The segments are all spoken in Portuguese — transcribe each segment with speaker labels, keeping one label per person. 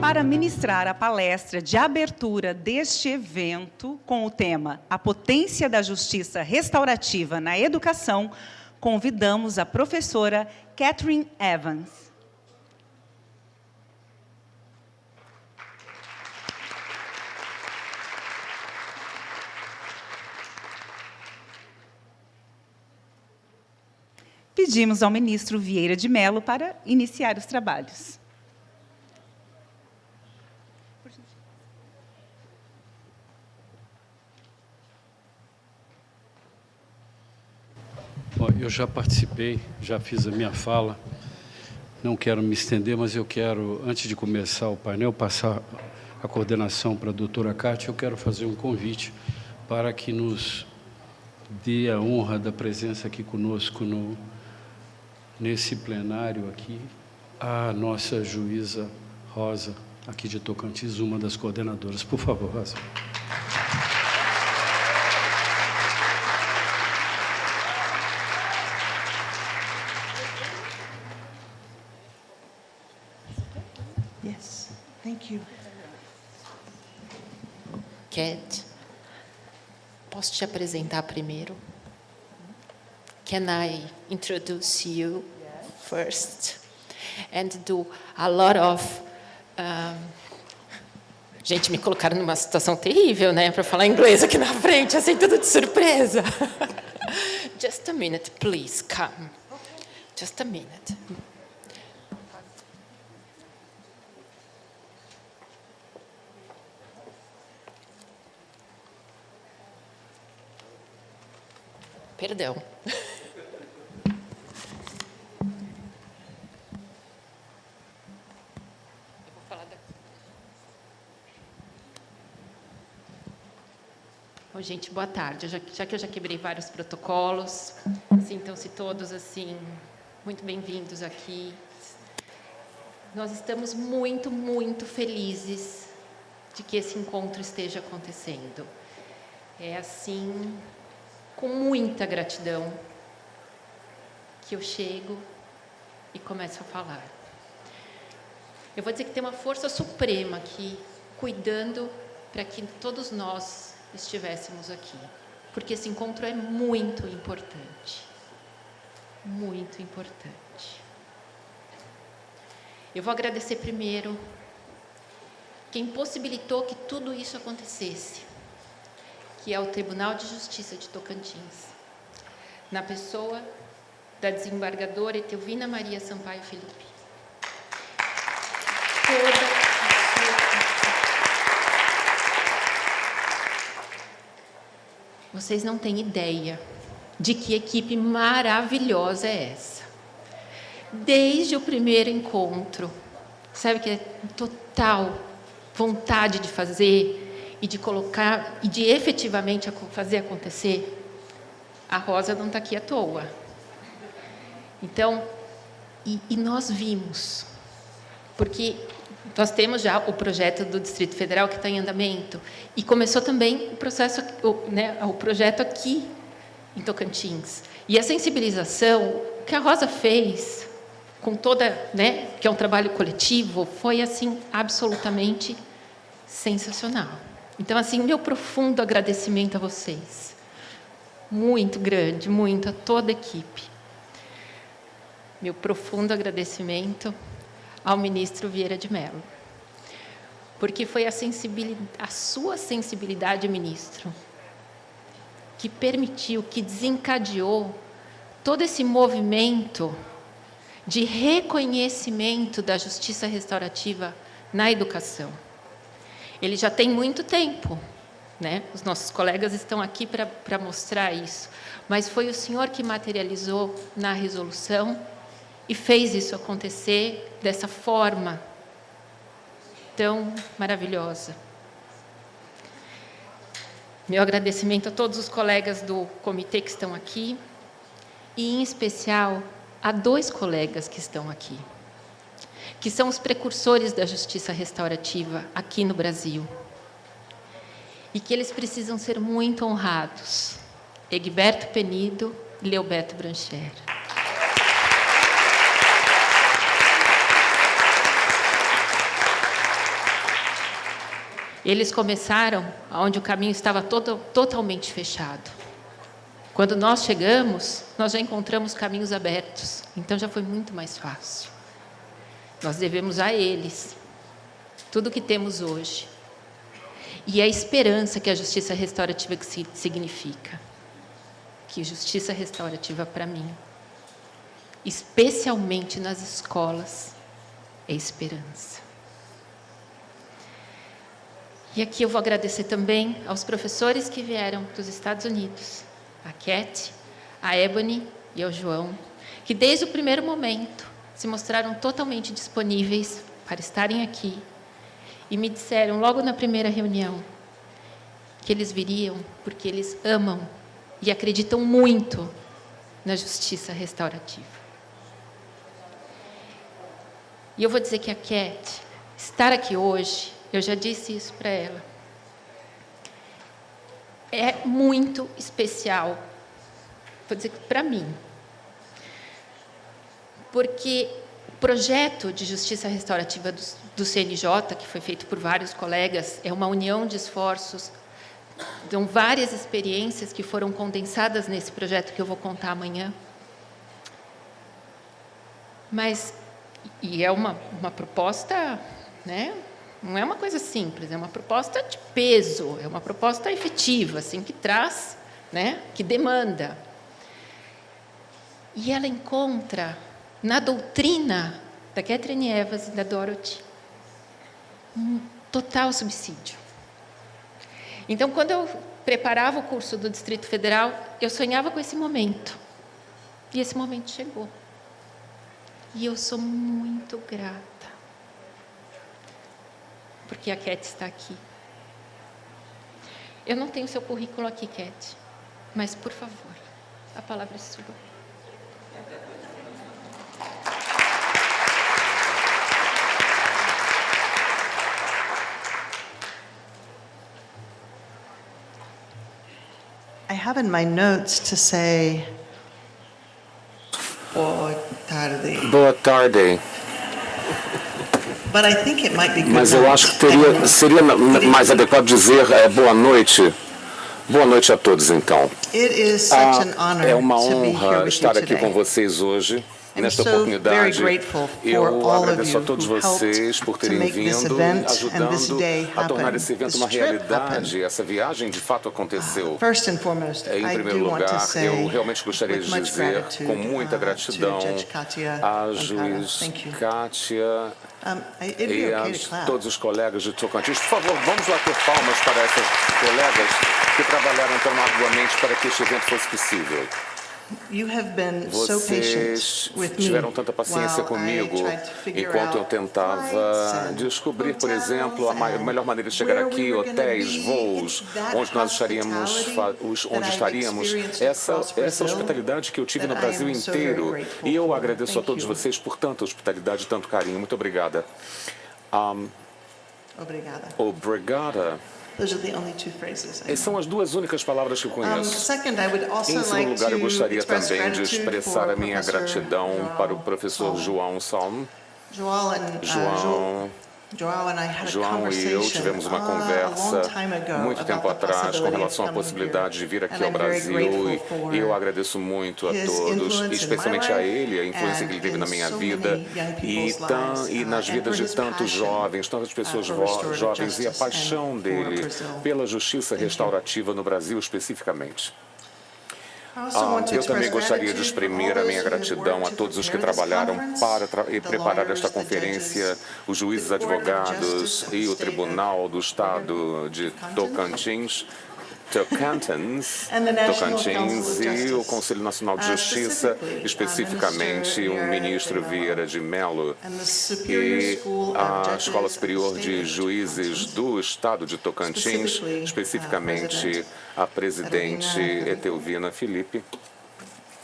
Speaker 1: Para ministrar a palestra de abertura deste evento, com o tema A Potência da Justiça Restaurativa na Educação, convidamos a professora Catherine Evans. Pedimos ao ministro Vieira de Mello para iniciar os trabalhos.
Speaker 2: Bom, eu já participei, já fiz a minha fala. Não quero me estender, mas eu quero, antes de começar o painel, passar a coordenação para a doutora Cátia. Eu quero fazer um convite para que nos dê a honra da presença aqui conosco nesse plenário aqui, a nossa juíza Rosa, aqui de Tocantins, uma das coordenadoras. Por favor, Rosa.
Speaker 3: Yes, thank you.
Speaker 4: Cat, posso te apresentar primeiro? Can I introduce you first? And do a lot of... Gente, me colocaram numa situação terrível, né? Para falar inglês aqui na frente, assim, tudo de surpresa. Just a minute, please, come. Just a minute. Perdão. Oi, gente, boa tarde. Já que eu já quebrei vários protocolos, sintam-se todos assim muito bem-vindos aqui. Nós estamos muito, muito felizes de que esse encontro esteja acontecendo. É assim, com muita gratidão, que eu chego e começo a falar. Eu vou dizer que tem uma força suprema aqui, cuidando para que todos nós estivéssemos aqui, porque esse encontro é muito importante. Muito importante. Eu vou agradecer primeiro quem possibilitou que tudo isso acontecesse, que é o Tribunal de Justiça de Tocantins, na pessoa da desembargadora Etelvina Maria Sampaio Felipe. Vocês não têm ideia de que equipe maravilhosa é essa. Desde o primeiro encontro, sabe que é total vontade de fazer e de colocar e de efetivamente fazer acontecer. A Rosa não está aqui à toa. Então, e nós vimos, porque nós temos já o projeto do Distrito Federal que está em andamento e começou também o processo, o projeto aqui em Tocantins. E a sensibilização que a Rosa fez com toda, que é um trabalho coletivo, foi assim absolutamente sensacional. Então, assim, meu profundo agradecimento a vocês. Muito grande, muito a toda a equipe. Meu profundo agradecimento ao ministro Vieira de Mello, porque foi a sua sensibilidade, ministro, que permitiu, que desencadeou todo esse movimento de reconhecimento da justiça restaurativa na educação. Ele já tem muito tempo, Os nossos colegas estão aqui para mostrar isso, mas foi o senhor que materializou na resolução e fez isso acontecer dessa forma tão maravilhosa. Meu agradecimento a todos os colegas do comitê que estão aqui, e, em especial, a 2 colegas que estão aqui, que são os precursores da justiça restaurativa aqui no Brasil, e que eles precisam ser muito honrados: Egberto Penido e Leoberto Brancher. Eles começaram onde o caminho estava totalmente fechado. Quando nós chegamos, nós já encontramos caminhos abertos. Então já foi muito mais fácil. Nós devemos a eles tudo o que temos hoje. E a esperança que a justiça restaurativa significa. Que justiça restaurativa para mim, especialmente nas escolas, é esperança. E aqui eu vou agradecer também aos professores que vieram dos Estados Unidos, a Cat, a Ebony e ao João, que desde o primeiro momento se mostraram totalmente disponíveis para estarem aqui e me disseram logo na primeira reunião que eles viriam porque eles amam e acreditam muito na justiça restaurativa. E eu vou dizer que a Cat, estar aqui hoje, eu já disse isso para ela, é muito especial, vou dizer que para mim, porque o projeto de justiça restaurativa do CNJ, que foi feito por vários colegas, é uma união de esforços. São várias experiências que foram condensadas nesse projeto que eu vou contar amanhã. Mas, e é uma proposta, né? Não é uma coisa simples, é uma proposta de peso, é uma proposta efetiva, assim, que traz, né? Que demanda. E ela encontra na doutrina da Catherine Evans e da Dorothy um total subsídio. Então, quando eu preparava o curso do Distrito Federal, eu sonhava com esse momento. E esse momento chegou. E eu sou muito grata. Porque a Cat está aqui. Eu não tenho seu currículo aqui, Cat. Mas, por favor, a palavra é sua.
Speaker 3: I have in my notes to say, boa tarde.
Speaker 5: Boa tarde.
Speaker 3: But I think it might be good
Speaker 5: Mas eu
Speaker 3: night.
Speaker 5: acho que seria mais adequado dizer boa noite. Boa noite a todos, então.
Speaker 3: It is such an honor
Speaker 5: É uma
Speaker 3: to be here
Speaker 5: honra
Speaker 3: with
Speaker 5: estar
Speaker 3: you
Speaker 5: aqui com
Speaker 3: today.
Speaker 5: vocês hoje.
Speaker 3: I'm
Speaker 5: Nesta
Speaker 3: so very
Speaker 5: oportunidade,
Speaker 3: grateful for
Speaker 5: eu
Speaker 3: all of
Speaker 5: agradeço a
Speaker 3: you
Speaker 5: todos
Speaker 3: who
Speaker 5: vocês
Speaker 3: helped
Speaker 5: por
Speaker 3: to
Speaker 5: terem
Speaker 3: make this
Speaker 5: vindo,
Speaker 3: event and this
Speaker 5: ajudando
Speaker 3: day
Speaker 5: a tornar
Speaker 3: happen,
Speaker 5: esse evento
Speaker 3: this
Speaker 5: uma
Speaker 3: trip
Speaker 5: realidade. Essa viagem, de fato, aconteceu.
Speaker 3: First and foremost,
Speaker 5: Em
Speaker 3: I
Speaker 5: primeiro
Speaker 3: do want to
Speaker 5: lugar,
Speaker 3: say,
Speaker 5: eu realmente gostaria
Speaker 3: with
Speaker 5: de
Speaker 3: much
Speaker 5: dizer,
Speaker 3: gratitude,
Speaker 5: com muita gratidão,
Speaker 3: to Judge Katia
Speaker 5: à
Speaker 3: Ankara.
Speaker 5: juiz
Speaker 3: Thank you.
Speaker 5: Kátia
Speaker 3: It'd be
Speaker 5: e
Speaker 3: okay
Speaker 5: a
Speaker 3: to clap.
Speaker 5: todos os colegas de Tocantins. Por favor, vamos lá ter palmas para essas colegas que trabalharam tão arduamente para que este evento fosse possível.
Speaker 3: You have been so patient
Speaker 5: Vocês
Speaker 3: with me
Speaker 5: tiveram tanta paciência
Speaker 3: while
Speaker 5: comigo
Speaker 3: I tried to figure
Speaker 5: enquanto eu
Speaker 3: out
Speaker 5: tentava
Speaker 3: flights
Speaker 5: descobrir, por
Speaker 3: hotels
Speaker 5: exemplo, a
Speaker 3: and
Speaker 5: melhor maneira de chegar
Speaker 3: where
Speaker 5: aqui,
Speaker 3: we were gonna
Speaker 5: hotéis,
Speaker 3: be.
Speaker 5: voos,
Speaker 3: It's that
Speaker 5: onde nós estaríamos,
Speaker 3: hospitality
Speaker 5: onde
Speaker 3: that
Speaker 5: estaríamos.
Speaker 3: I've experienced
Speaker 5: Essa
Speaker 3: across Brazil
Speaker 5: hospitalidade que eu tive no
Speaker 3: that I
Speaker 5: Brasil
Speaker 3: am so very
Speaker 5: inteiro.
Speaker 3: grateful
Speaker 5: E eu
Speaker 3: for.
Speaker 5: agradeço a
Speaker 3: Thank
Speaker 5: todos
Speaker 3: you.
Speaker 5: vocês por tanta hospitalidade e tanto carinho. Muito obrigada.
Speaker 3: Obrigada.
Speaker 5: Obrigada.
Speaker 3: Those are the only two phrases I know.
Speaker 5: Essas são as duas únicas palavras que eu conheço.
Speaker 3: Second, I would also
Speaker 5: Em segundo
Speaker 3: like
Speaker 5: lugar, eu
Speaker 3: to
Speaker 5: gostaria
Speaker 3: express
Speaker 5: também de
Speaker 3: gratitude
Speaker 5: expressar
Speaker 3: for
Speaker 5: a minha
Speaker 3: Professor
Speaker 5: gratidão para o professor
Speaker 3: João
Speaker 5: João Salm.
Speaker 3: João and I had a
Speaker 5: João e eu
Speaker 3: conversation
Speaker 5: tivemos uma
Speaker 3: a
Speaker 5: conversa
Speaker 3: long time ago
Speaker 5: muito tempo
Speaker 3: about the
Speaker 5: atrás com
Speaker 3: possibility
Speaker 5: relação à
Speaker 3: of coming
Speaker 5: possibilidade de vir
Speaker 3: here.
Speaker 5: aqui
Speaker 3: And
Speaker 5: ao
Speaker 3: I'm very
Speaker 5: Brasil
Speaker 3: grateful for
Speaker 5: e eu agradeço muito a
Speaker 3: his
Speaker 5: todos,
Speaker 3: influence in
Speaker 5: especialmente
Speaker 3: my
Speaker 5: a
Speaker 3: life
Speaker 5: ele, a influência
Speaker 3: and
Speaker 5: que ele teve na
Speaker 3: in
Speaker 5: minha
Speaker 3: so
Speaker 5: vida
Speaker 3: many young people's lives,
Speaker 5: e nas
Speaker 3: and
Speaker 5: vidas
Speaker 3: for
Speaker 5: de
Speaker 3: his
Speaker 5: tantos
Speaker 3: passion,
Speaker 5: jovens, tantas pessoas
Speaker 3: for restorative
Speaker 5: jovens e a
Speaker 3: justice
Speaker 5: paixão
Speaker 3: and for
Speaker 5: dele
Speaker 3: Brazil.
Speaker 5: pela justiça
Speaker 3: Thank you.
Speaker 5: restaurativa no Brasil especificamente.
Speaker 3: I also want to
Speaker 5: Eu também
Speaker 3: express
Speaker 5: gostaria de
Speaker 3: gratitude for
Speaker 5: exprimir
Speaker 3: all
Speaker 5: a minha
Speaker 3: those who have
Speaker 5: gratidão a
Speaker 3: worked to
Speaker 5: todos os que
Speaker 3: prepare this
Speaker 5: trabalharam
Speaker 3: conference,
Speaker 5: para
Speaker 3: the
Speaker 5: preparar
Speaker 3: lawyers,
Speaker 5: esta
Speaker 3: the
Speaker 5: conferência,
Speaker 3: judges,
Speaker 5: os juízes,
Speaker 3: the Court of
Speaker 5: advogados
Speaker 3: Justice of
Speaker 5: e
Speaker 3: the
Speaker 5: o
Speaker 3: State
Speaker 5: Tribunal do
Speaker 3: of
Speaker 5: Estado de Tocantins,
Speaker 3: And the National Council
Speaker 5: Tocantins
Speaker 3: of
Speaker 5: e o
Speaker 3: Justice.
Speaker 5: Conselho Nacional de Justiça,
Speaker 3: Specifically,
Speaker 5: especificamente
Speaker 3: Minister
Speaker 5: o ministro Vieira de Mello
Speaker 3: and the Superior
Speaker 5: e
Speaker 3: School of
Speaker 5: a
Speaker 3: Judges
Speaker 5: Escola
Speaker 3: of the
Speaker 5: Superior
Speaker 3: State
Speaker 5: de
Speaker 3: of
Speaker 5: Juízes
Speaker 3: Tocantins.
Speaker 5: do Estado de Tocantins, especificamente a presidente Etelvina Felipe.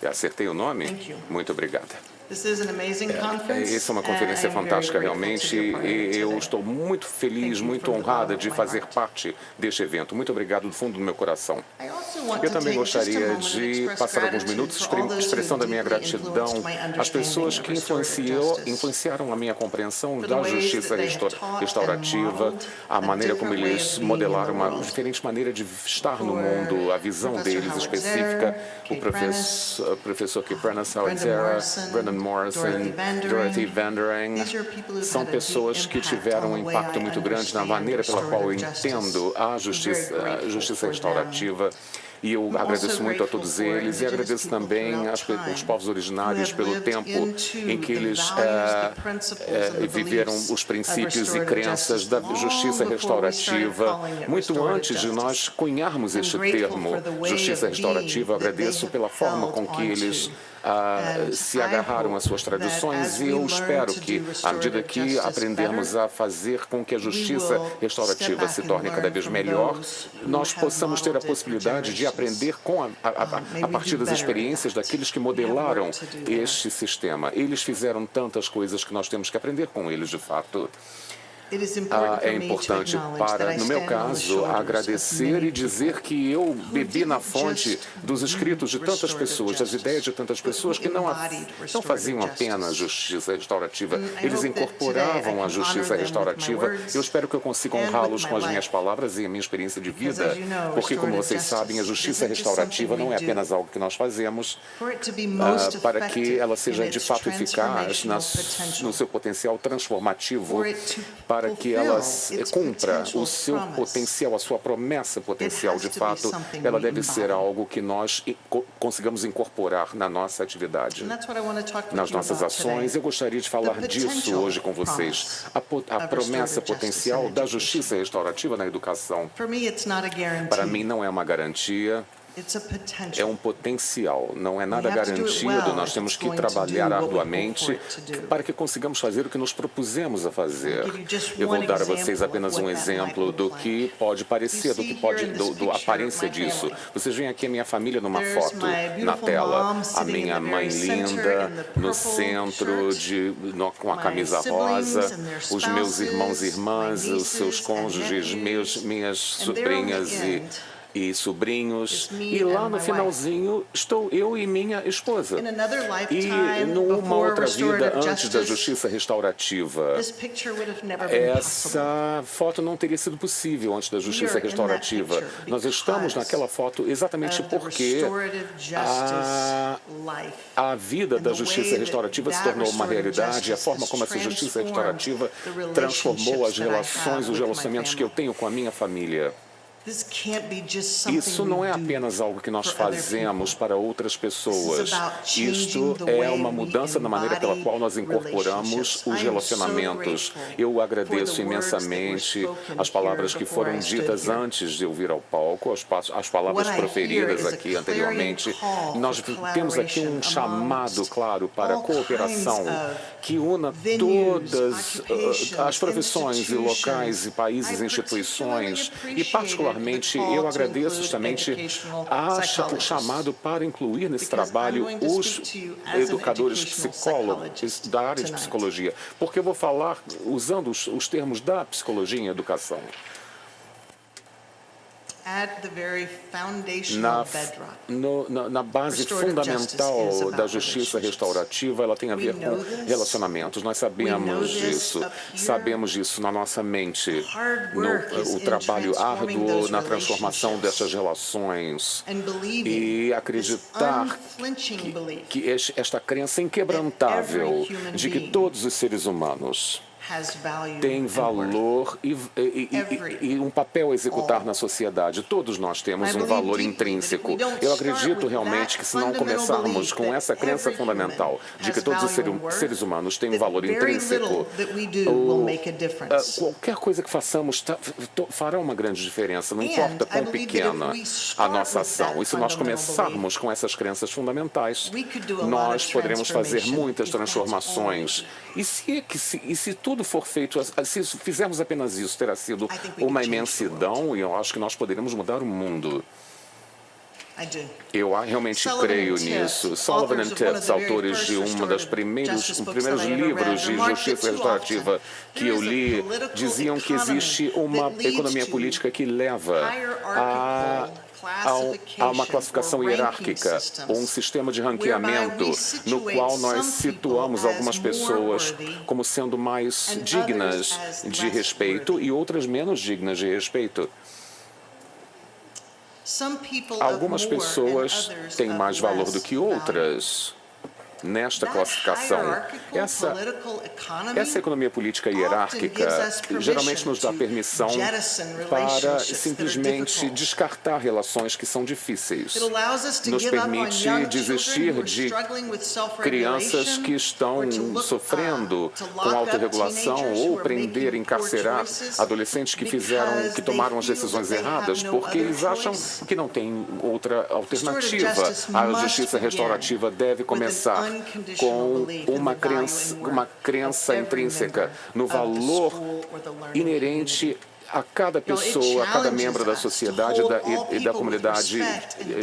Speaker 5: Acertei o nome?
Speaker 3: Thank you.
Speaker 5: Muito obrigada. Essa é uma conferência fantástica, realmente, e eu estou muito feliz, muito honrada de fazer parte deste evento. Muito obrigado do fundo do meu coração. Eu também gostaria de passar alguns minutos expressando a minha gratidão às pessoas que influenciaram a minha compreensão da justiça restaurativa, a maneira como eles modelaram uma diferente maneira de estar no mundo, a visão deles específica, o professor Kate Prentice, Howard Zera, Brandon Morrison, Dorothy Vandering, são pessoas que tiveram um impacto muito grande na maneira pela qual eu entendo a justiça restaurativa. E eu agradeço muito a todos eles e agradeço também aos povos originários pelo tempo em que eles viveram os princípios e crenças da justiça restaurativa. Muito antes de nós cunharmos este termo, justiça restaurativa, eu agradeço pela forma com que eles se agarraram às suas tradições e eu espero que, à medida que aprendermos a fazer com que a justiça restaurativa se torne cada vez melhor, nós possamos ter a possibilidade de aprender a partir das experiências daqueles que modelaram este sistema. Eles fizeram tantas coisas que nós temos que aprender com eles, de fato. É importante para, no meu caso, agradecer e dizer que eu bebi na fonte dos escritos de tantas pessoas, das ideias de tantas pessoas que não faziam apenas justiça restaurativa, eles incorporavam a justiça restaurativa. Eu espero que eu consiga honrá-los com as minhas palavras e a minha experiência de vida, porque, como vocês sabem, a justiça restaurativa não é apenas algo que nós fazemos para que ela seja de fato eficaz no seu potencial transformativo, para que ela cumpra o seu potencial, a sua promessa potencial. De fato, ela deve ser algo que nós consigamos incorporar na nossa atividade, nas nossas ações. Eu gostaria de falar disso hoje com vocês. A promessa potencial da justiça restaurativa na educação, para mim, não é uma garantia. É um potencial, não é nada garantido. Nós temos que trabalhar arduamente para que consigamos fazer o que nos propusemos a fazer. Eu vou dar a vocês apenas um exemplo do que pode parecer, da aparência disso. Vocês veem aqui a minha família numa foto na tela. A minha mãe linda no centro, com a camisa rosa, os meus irmãos e irmãs, os seus cônjuges, minhas sobrinhas e sobrinhos, e lá no finalzinho estou eu e minha esposa. E numa outra vida, antes da justiça restaurativa, essa foto não teria sido possível antes da justiça restaurativa. Nós estamos naquela foto exatamente porque a vida da justiça restaurativa se tornou uma realidade, a forma como essa justiça restaurativa transformou as relações, os relacionamentos que eu tenho com a minha família. Isso não é apenas algo que nós fazemos para outras pessoas. Isto é uma mudança na maneira pela qual nós incorporamos os relacionamentos. Eu agradeço imensamente as palavras que foram ditas antes de eu vir ao palco, as palavras proferidas aqui anteriormente. Nós temos aqui um chamado claro para a cooperação que una todas as profissões e locais e países, instituições e particularmente eu agradeço justamente o chamado para incluir nesse trabalho os educadores psicólogos da área de psicologia, porque eu vou falar usando os termos da psicologia em educação. Na base fundamental da justiça restaurativa, ela tem a ver com relacionamentos. Nós sabemos disso na nossa mente, o trabalho árduo na transformação dessas relações e acreditar que esta crença inquebrantável de que todos os seres humanos tem valor e um papel a executar na sociedade. Todos nós temos um valor intrínseco. Eu acredito realmente que se não começarmos com essa crença fundamental de que todos os seres humanos têm um valor intrínseco, qualquer coisa que façamos fará uma grande diferença, não importa quão pequena a nossa ação. E se nós começarmos com essas crenças fundamentais, nós poderemos fazer muitas transformações. E se tudo for feito, se fizermos apenas isso, terá sido uma imensidão e eu acho que nós poderemos mudar o mundo. Eu realmente creio nisso. Sullivan e Tibbs, autores de um dos primeiros livros de justiça restaurativa que eu li, diziam que existe uma economia política que leva a uma classificação hierárquica, ou um sistema de ranqueamento, no qual nós situamos algumas pessoas como sendo mais dignas de respeito e outras menos dignas de respeito. Algumas pessoas têm mais valor do que outras nesta classificação. Essa economia política hierárquica geralmente nos dá permissão para simplesmente descartar relações que são difíceis. Nos permite desistir de crianças que estão sofrendo com autorregulação ou prender, encarcerar adolescentes que tomaram as decisões erradas porque eles acham que não tem outra alternativa. A justiça restaurativa deve começar com uma crença intrínseca no valor inerente a cada pessoa, a cada membro da sociedade e da comunidade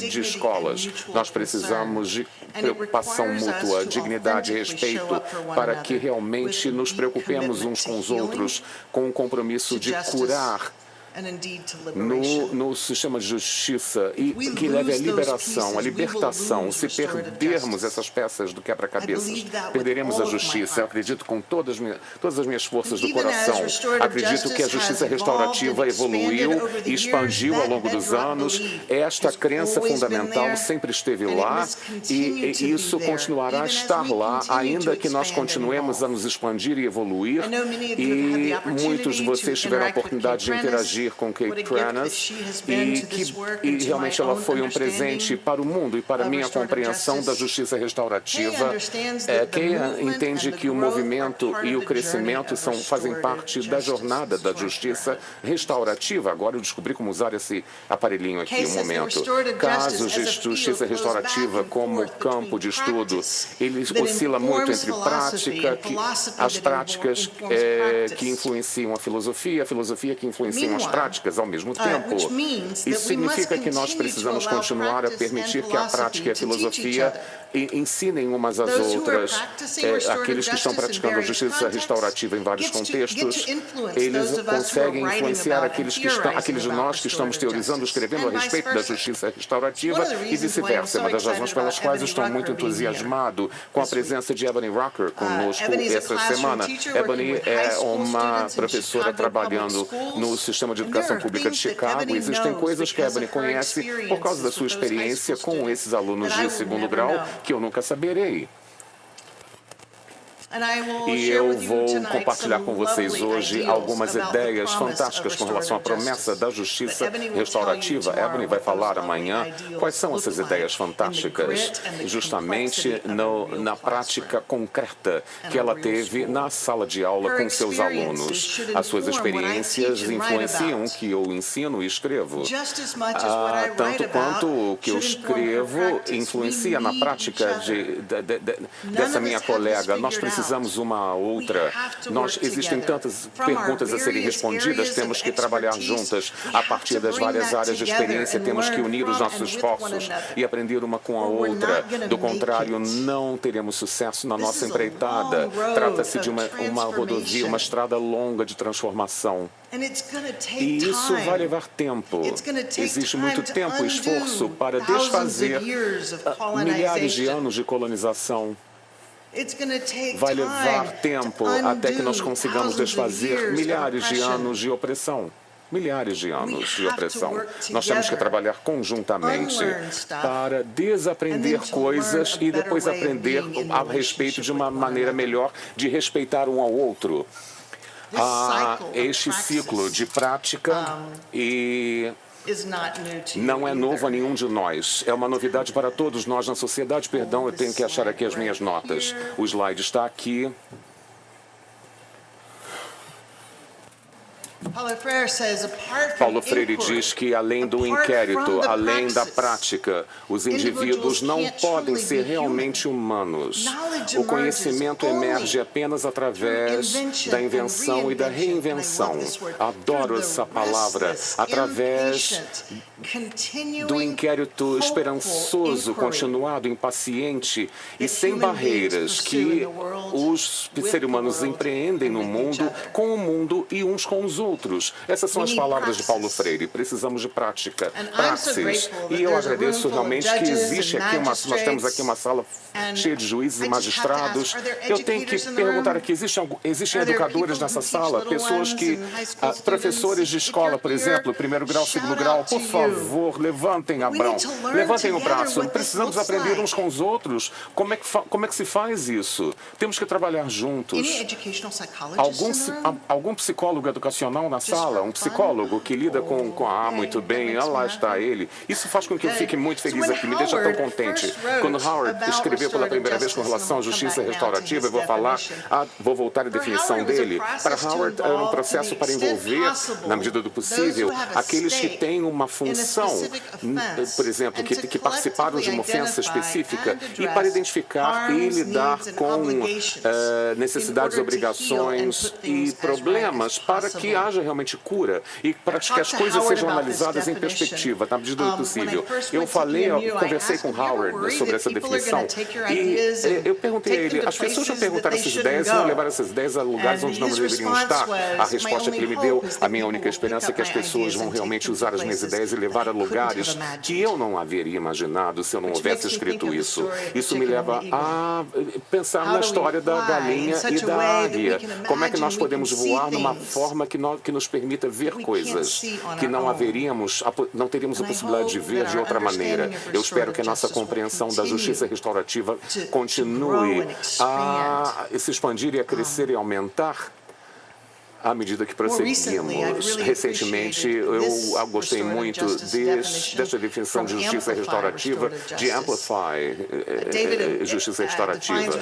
Speaker 5: de escolas. Nós precisamos de preocupação mútua, dignidade e respeito para que realmente nos preocupemos uns com os outros com o compromisso de curar no sistema de justiça e que leve à liberação, à libertação. Se perdermos essas peças do quebra-cabeças, perderemos a justiça. Eu acredito com todas as minhas forças do coração. Acredito que a justiça restaurativa evoluiu e expandiu ao longo dos anos. Esta crença fundamental sempre esteve lá e isso continuará a estar lá, ainda que nós continuemos a nos expandir e evoluir. E muitos de vocês tiveram a oportunidade de interagir com Kate Pranas e realmente ela foi um presente para o mundo e para a minha compreensão da justiça restaurativa. Quem entende que o movimento e o crescimento fazem parte da jornada da justiça restaurativa. Agora eu descobri como usar esse aparelhinho aqui um momento. Casos de justiça restaurativa como campo de estudo, ele oscila muito entre as práticas que influenciam a filosofia que influenciam as práticas ao mesmo tempo. Isso significa que nós precisamos continuar a permitir que a prática e a filosofia ensinem umas às outras. Aqueles que estão praticando a justiça restaurativa em vários contextos, eles conseguem influenciar aqueles de nós que estamos teorizando, escrevendo a respeito da justiça restaurativa e vice-versa. Uma das razões pelas quais estou muito entusiasmado com a presença de Ebony Rocker conosco essa semana. Ebony é uma professora trabalhando no sistema de educação pública de Chicago. Existem coisas que a Ebony conhece por causa da sua experiência com esses alunos de segundo grau que eu nunca saberei. E eu vou compartilhar com vocês hoje algumas ideias fantásticas com relação à promessa da justiça restaurativa. Ebony vai falar amanhã quais são essas ideias fantásticas, justamente na prática concreta que ela teve na sala de aula com seus alunos. As suas experiências influenciam o que eu ensino e escrevo. Tanto quanto o que eu escrevo influencia na prática dessa minha colega. Nós precisamos uma a outra. Existem tantas perguntas a serem respondidas, temos que trabalhar juntas. A partir das várias áreas de experiência, temos que unir os nossos esforços e aprender uma com a outra. Do contrário, não teremos sucesso na nossa empreitada. Trata-se de uma rodovia, uma estrada longa de transformação. E isso vai levar tempo. Existe muito tempo e esforço para desfazer milhares de anos de colonização. Vai levar tempo até que nós consigamos desfazer milhares de anos de opressão. Milhares de anos de opressão. Nós temos que trabalhar conjuntamente para desaprender coisas e depois aprender a respeito de uma maneira melhor de respeitar um ao outro. Este ciclo de prática não é novo a nenhum de nós. É uma novidade para todos nós na sociedade. Perdão, eu tenho que achar aqui as minhas notas. O slide está aqui. Paulo Freire diz que, além do inquérito, além da prática, os indivíduos não podem ser realmente humanos. O conhecimento emerge apenas através da invenção e da reinvenção. Adoro essa palavra. Através do inquérito esperançoso, continuado, impaciente e sem barreiras que os seres humanos empreendem no mundo, com o mundo e uns com os outros. Essas são as palavras de Paulo Freire. Precisamos de prática, praxis. E eu agradeço realmente que existe aqui nós temos aqui uma sala cheia de juízes e magistrados. Eu tenho que perguntar aqui, existem educadores nessa sala? Pessoas que, professores de escola, por exemplo, primeiro grau, segundo grau, por favor, levantem a mão, levantem o braço. Precisamos aprender uns com os outros. Como é que se faz isso? Temos que trabalhar juntos. Algum psicólogo educacional na sala? Um psicólogo que lida com muito bem, lá está ele. Isso faz com que eu fique muito feliz aqui, me deixa tão contente. Quando Howard escreveu pela primeira vez com relação à justiça restaurativa, eu vou voltar à definição dele. Para Howard, era um processo para envolver, na medida do possível, aqueles que têm uma função, por exemplo, que participaram de uma ofensa específica, e para identificar e lidar com necessidades, obrigações e problemas, para que haja realmente cura e para que as coisas sejam analisadas em perspectiva, na medida do possível. Eu conversei com Howard sobre essa definição e eu perguntei a ele, as pessoas já perguntaram essas ideias e vão levar essas ideias a lugares onde não deveriam estar? A resposta que ele me deu, a minha única esperança é que as pessoas vão realmente usar as minhas ideias e levar a lugares que eu não haveria imaginado se eu não houvesse escrito isso. Isso me leva a pensar na história da galinha e da águia. Como é que nós podemos voar numa forma que nos permita ver coisas que não teríamos a possibilidade de ver de outra maneira. Eu espero que a nossa compreensão da justiça restaurativa continue a se expandir e a crescer e aumentar à medida que prosseguimos. Recentemente, eu gostei muito desta definição de justiça restaurativa, de Amplify, justiça restaurativa.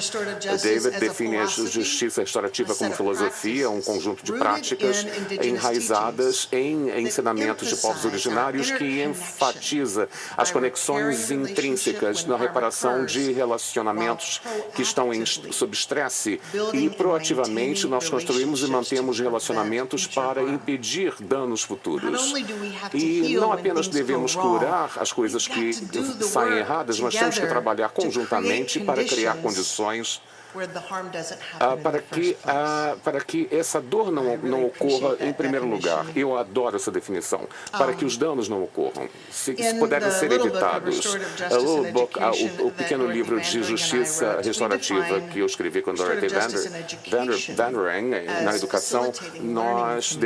Speaker 5: David define a justiça restaurativa como filosofia, um conjunto de práticas enraizadas em ensinamentos de povos originários que enfatiza as conexões intrínsecas na reparação de relacionamentos que estão sob estresse e, proativamente, nós construímos e mantemos relacionamentos para impedir danos futuros. E não apenas devemos curar as coisas que saem erradas, mas temos que trabalhar conjuntamente para criar condições para que essa dor não ocorra em primeiro lugar. Eu adoro essa definição. Para que os danos não ocorram, se puderem ser evitados. O pequeno livro de justiça restaurativa que eu escrevi com Dorothy Vandering, na educação, nós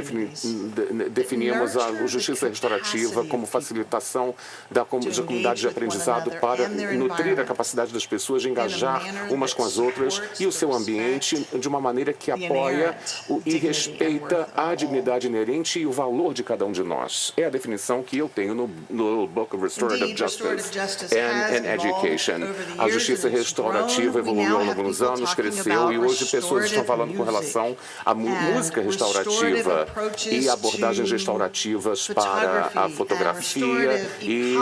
Speaker 5: definimos a justiça restaurativa como facilitação da comunidade de aprendizado para nutrir a capacidade das pessoas de engajar umas com as outras e o seu ambiente de uma maneira que apoia e respeita a dignidade inerente e o valor de cada um de nós. É a definição que eu tenho no Book of Restorative Justice and Education. A justiça restaurativa evoluiu ao longo dos anos, cresceu e hoje pessoas estão falando com relação à música restaurativa e abordagens restaurativas para a fotografia e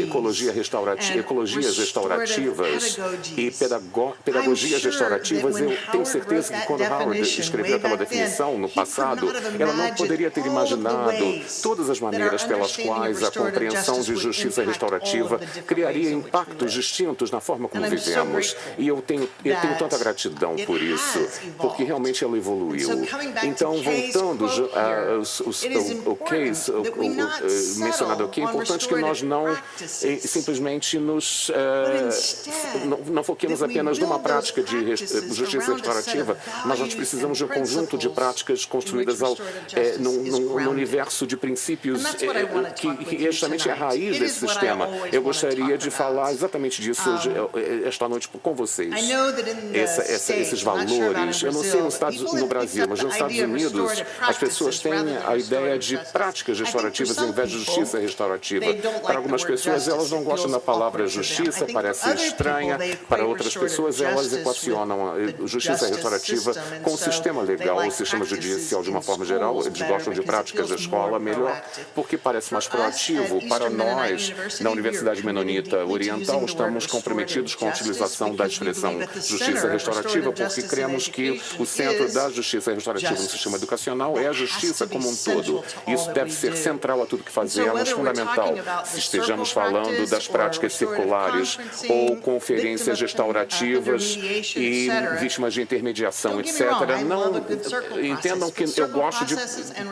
Speaker 5: ecologias restaurativas e pedagogias restaurativas. Eu tenho certeza que quando Howard escreveu aquela definição no passado, ela não poderia ter imaginado todas as maneiras pelas quais a compreensão de justiça restaurativa criaria impactos distintos na forma como vivemos. E eu tenho tanta gratidão por isso, porque realmente ela evoluiu. Então, voltando ao case mencionado aqui, é importante que nós não simplesmente não foquemos apenas numa prática de justiça restaurativa, mas nós precisamos de um conjunto de práticas construídas num universo de princípios que justamente é a raiz desse sistema. Eu gostaria de falar exatamente disso hoje, esta noite com vocês. Esses valores, eu não sei no Brasil, mas nos Estados Unidos, as pessoas têm a ideia de práticas restaurativas em vez de justiça restaurativa. Para algumas pessoas, elas não gostam da palavra justiça, parece estranha. Para outras pessoas, elas equacionam relacionam a justiça restaurativa com o sistema legal, o sistema judicial de uma forma geral. Eles gostam de práticas da escola melhor, porque parece mais proativo. Para nós, na Universidade Menonita Oriental, estamos comprometidos com a utilização da expressão justiça restaurativa, porque cremos que o centro da justiça restaurativa no sistema educacional é a justiça como um todo. Isso deve ser central a tudo que fazemos, fundamental. Se estejamos falando das práticas circulares ou conferências restaurativas e vítimas de intermediação, etc., não entendam que eu gosto de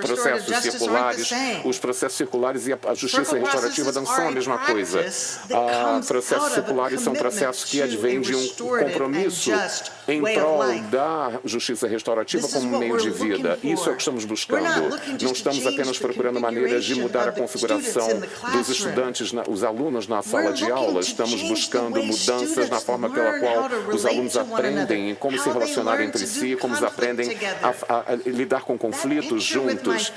Speaker 5: processos circulares. Os processos circulares e a justiça restaurativa não são a mesma coisa. Processos circulares são processos que advêm de um compromisso em prol da justiça restaurativa como meio de vida. Isso é o que estamos buscando. Não estamos apenas procurando maneiras de mudar a configuração dos estudantes, os alunos na sala de aula. Estamos buscando mudanças na forma pela qual os alunos aprendem como se relacionar entre si, como eles aprendem a lidar com conflitos juntos.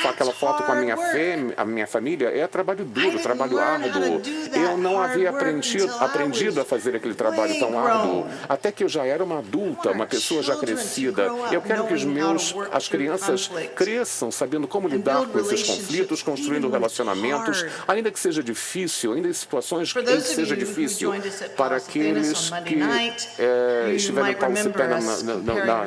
Speaker 5: Aquela foto com a minha família é trabalho duro, trabalho árduo. Eu não havia aprendido a fazer aquele trabalho tão árduo, até que eu já era uma adulta, uma pessoa já crescida. Eu quero que as crianças cresçam sabendo como lidar com esses conflitos, construindo relacionamentos, ainda que seja difícil, ainda em situações em que seja difícil, para aqueles que estiverem participando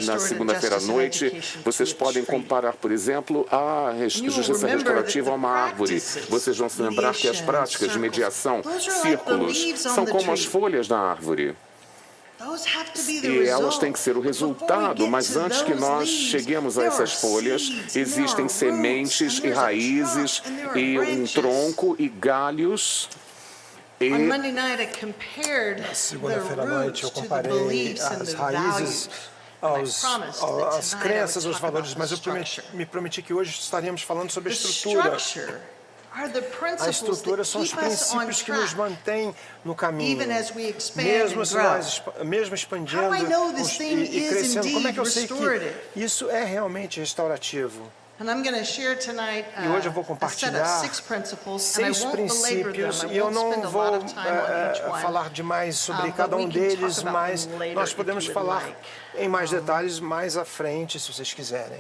Speaker 5: na segunda-feira à noite. Vocês podem comparar, por exemplo, a justiça restaurativa a uma árvore. Vocês vão se lembrar que as práticas de mediação, círculos, são como as folhas da árvore. E elas têm que ser o resultado, mas antes que nós cheguemos a essas folhas, existem sementes e raízes e um tronco e galhos.
Speaker 6: Na segunda-feira à noite eu comparei as raízes às crenças, aos valores, mas eu me prometi que hoje estaríamos falando sobre a estrutura. A estrutura são os princípios que nos mantêm no caminho, mesmo expandindo e crescendo. Como é que eu sei que isso é realmente restaurativo? E hoje eu vou compartilhar 6 princípios, e eu não vou falar demais sobre cada um deles, mas nós podemos falar em mais detalhes mais à frente, se vocês quiserem.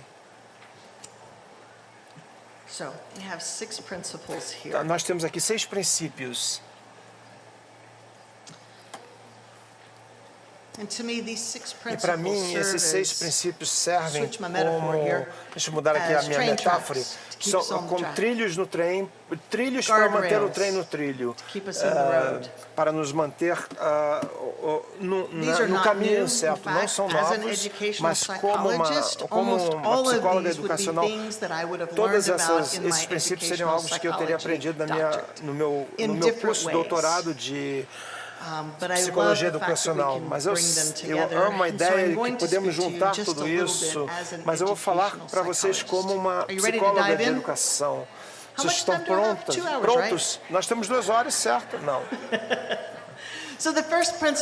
Speaker 6: Nós temos aqui 6 princípios. E para mim, esses 6 princípios servem como... Deixa eu mudar aqui a minha metáfora. Como trilhos no trem, trilhos para manter o trem no trilho, para nos manter no caminho certo. Não são novos, mas como uma psicóloga educacional, todos esses princípios seriam algo que eu teria aprendido no meu curso de doutorado de psicologia educacional, mas eu amo a ideia de que podemos juntar tudo isso, mas eu vou falar para vocês como uma psicóloga de educação. Vocês estão prontos? Nós temos 2 horas, certo? Não.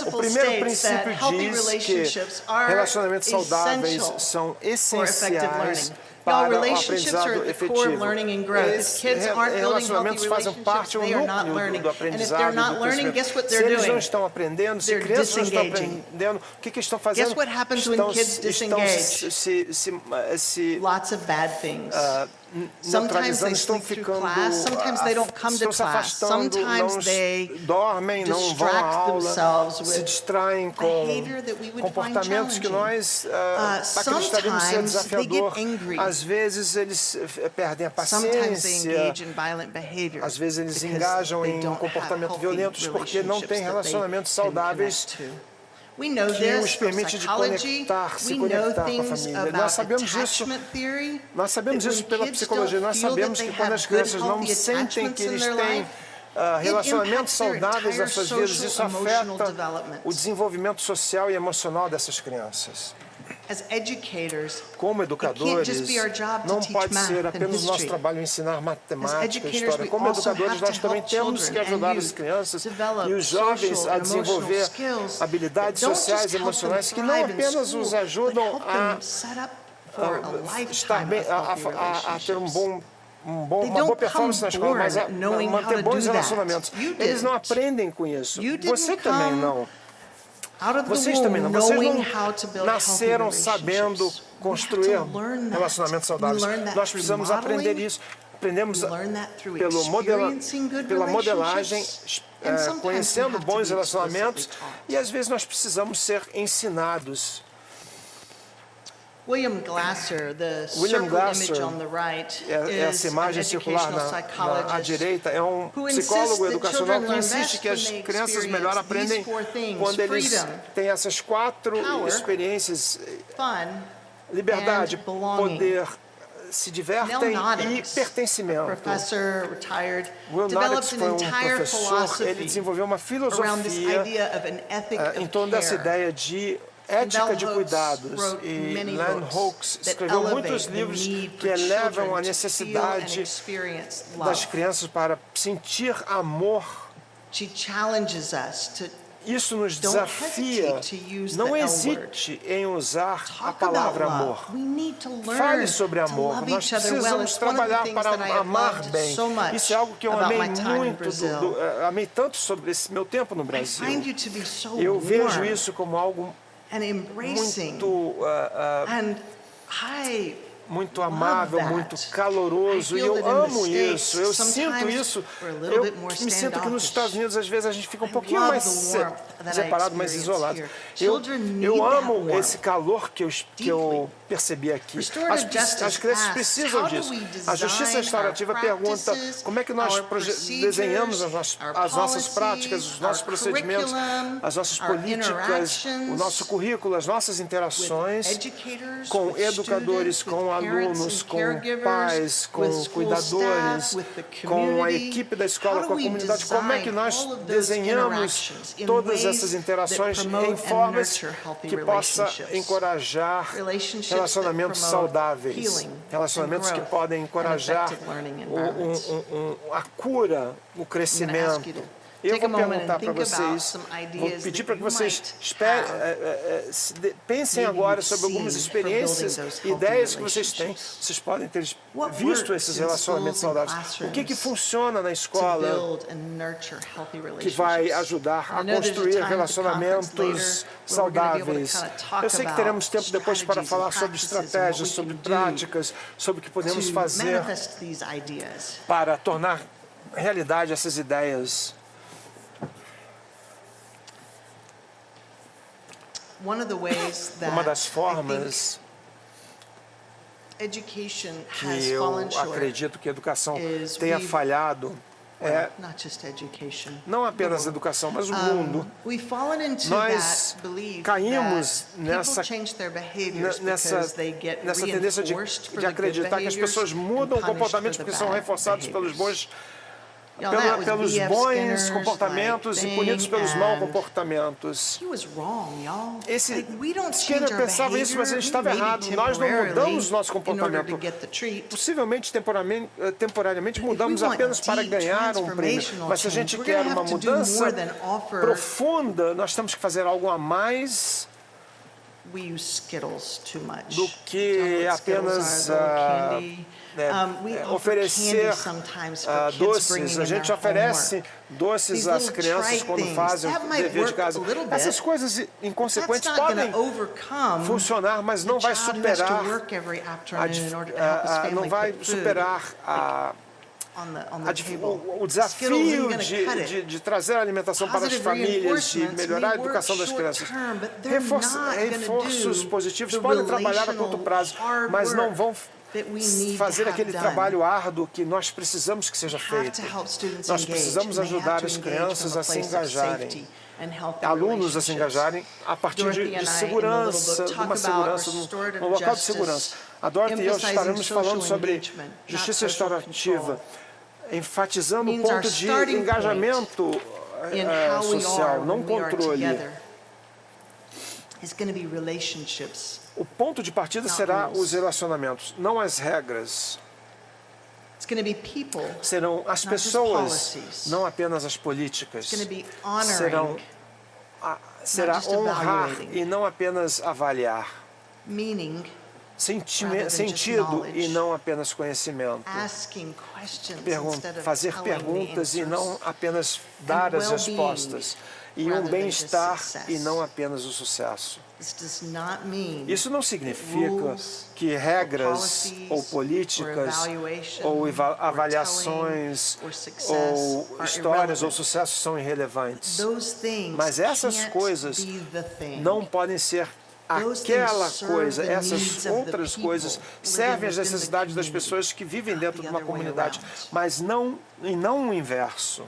Speaker 6: O primeiro princípio diz que relacionamentos saudáveis são essenciais para o aprendizado efetivo. Relacionamentos fazem parte do núcleo do aprendizado. Se eles não estão aprendendo, se crianças não estão aprendendo, o que estão fazendo? Neutralizando, estão ficando, estão se afastando, não dormem, não vão à aula, se distraem com comportamentos que nós acreditaríamos ser desafiador. Às vezes eles perdem a paciência, às vezes eles engajam em comportamentos violentos porque não têm relacionamentos saudáveis que os permite de se conectar com a família. Nós sabemos isso pela psicologia. Nós sabemos que quando as crianças não sentem que eles têm relacionamentos saudáveis nas suas vidas, isso afeta o desenvolvimento social e emocional dessas crianças. Como educadores, não pode ser apenas o nosso trabalho ensinar matemática e história. Como educadores, nós também temos que ajudar as crianças e os jovens a desenvolver habilidades sociais e emocionais que não apenas os ajudam a estar bem, a ter uma boa performance na escola, mas a manter bons relacionamentos. Eles não aprendem com isso. Você também não. Vocês também não. Vocês não nasceram sabendo construir relacionamentos saudáveis. Nós precisamos aprender isso. Aprendemos pela modelagem, conhecendo bons relacionamentos, e às vezes nós precisamos ser ensinados.
Speaker 3: William Glasser,
Speaker 6: essa imagem circular à direita, é um psicólogo educacional que insiste que as crianças melhor aprendem quando eles têm essas 4 experiências: liberdade, poder, se divertem e pertencimento. Will Nodix foi um professor, ele desenvolveu uma filosofia em torno dessa ideia de ética de cuidados, e Len Hawkes escreveu muitos livros que elevam a necessidade das crianças para sentir amor. Isso nos desafia. Não hesite em usar a palavra amor. Fale sobre amor. Nós precisamos trabalhar para amar bem. Isso é algo que eu amei muito, amei tanto sobre esse meu tempo no Brasil. Eu vejo isso como algo muito amável, muito caloroso, e eu amo isso, eu sinto isso. Eu me sinto que nos Estados Unidos, às vezes, a gente fica um pouquinho mais separado, mais isolado. Eu amo esse calor que eu percebi aqui. As crianças precisam disso. A justiça restaurativa pergunta como é que nós desenhamos as nossas práticas, os nossos procedimentos, as nossas políticas, o nosso currículo, as nossas interações com educadores, com alunos, com pais, com cuidadores, com a equipe da escola, com a comunidade. Como é que nós desenhamos todas essas interações em formas que possa encorajar relacionamentos saudáveis, relacionamentos que podem encorajar a cura, o crescimento. Eu vou perguntar para vocês, vou pedir para que vocês pensem agora sobre algumas experiências, ideias que vocês têm. Vocês podem ter visto esses relacionamentos saudáveis. O que funciona na escola que vai ajudar a construir relacionamentos saudáveis? Eu sei que teremos tempo depois para falar sobre estratégias, sobre práticas, sobre o que podemos fazer para tornar realidade essas ideias. Uma das formas que eu acredito que a educação tenha falhado não apenas a educação, mas o mundo. Nós caímos nessa tendência de acreditar que as pessoas mudam comportamentos porque são reforçados pelos bons comportamentos e punidos pelos maus comportamentos. Skinner pensava isso, mas ele estava errado. Nós não mudamos nosso comportamento. Possivelmente, temporariamente, mudamos apenas para ganhar um prêmio. Mas se a gente quer uma mudança profunda, nós temos que fazer algo a mais do que apenas oferecer doces. A gente oferece doces às crianças quando fazem o dever de casa. Essas coisas inconsequentes podem funcionar, mas não vai superar o desafio de trazer a alimentação para as famílias, de melhorar a educação das crianças. Reforços positivos podem trabalhar a curto prazo, mas não vão fazer aquele trabalho árduo que nós precisamos que seja feito. Nós precisamos ajudar as crianças a se engajarem, alunos a se engajarem a partir de segurança, de uma segurança, num local de segurança. A Dorothy e eu estaremos falando sobre justiça restaurativa, enfatizando o ponto de engajamento social, não controle. O ponto de partida será os relacionamentos, não as regras. Serão as pessoas, não apenas as políticas. Será honrar e não apenas avaliar. Sentido e não apenas conhecimento. Fazer perguntas e não apenas dar as respostas. e um bem-estar e não apenas o sucesso. Isso não significa que regras ou políticas ou avaliações ou histórias ou sucessos são irrelevantes. Mas essas coisas não podem ser aquela coisa, essas outras coisas servem às necessidades das pessoas que vivem dentro de uma comunidade, mas não o inverso.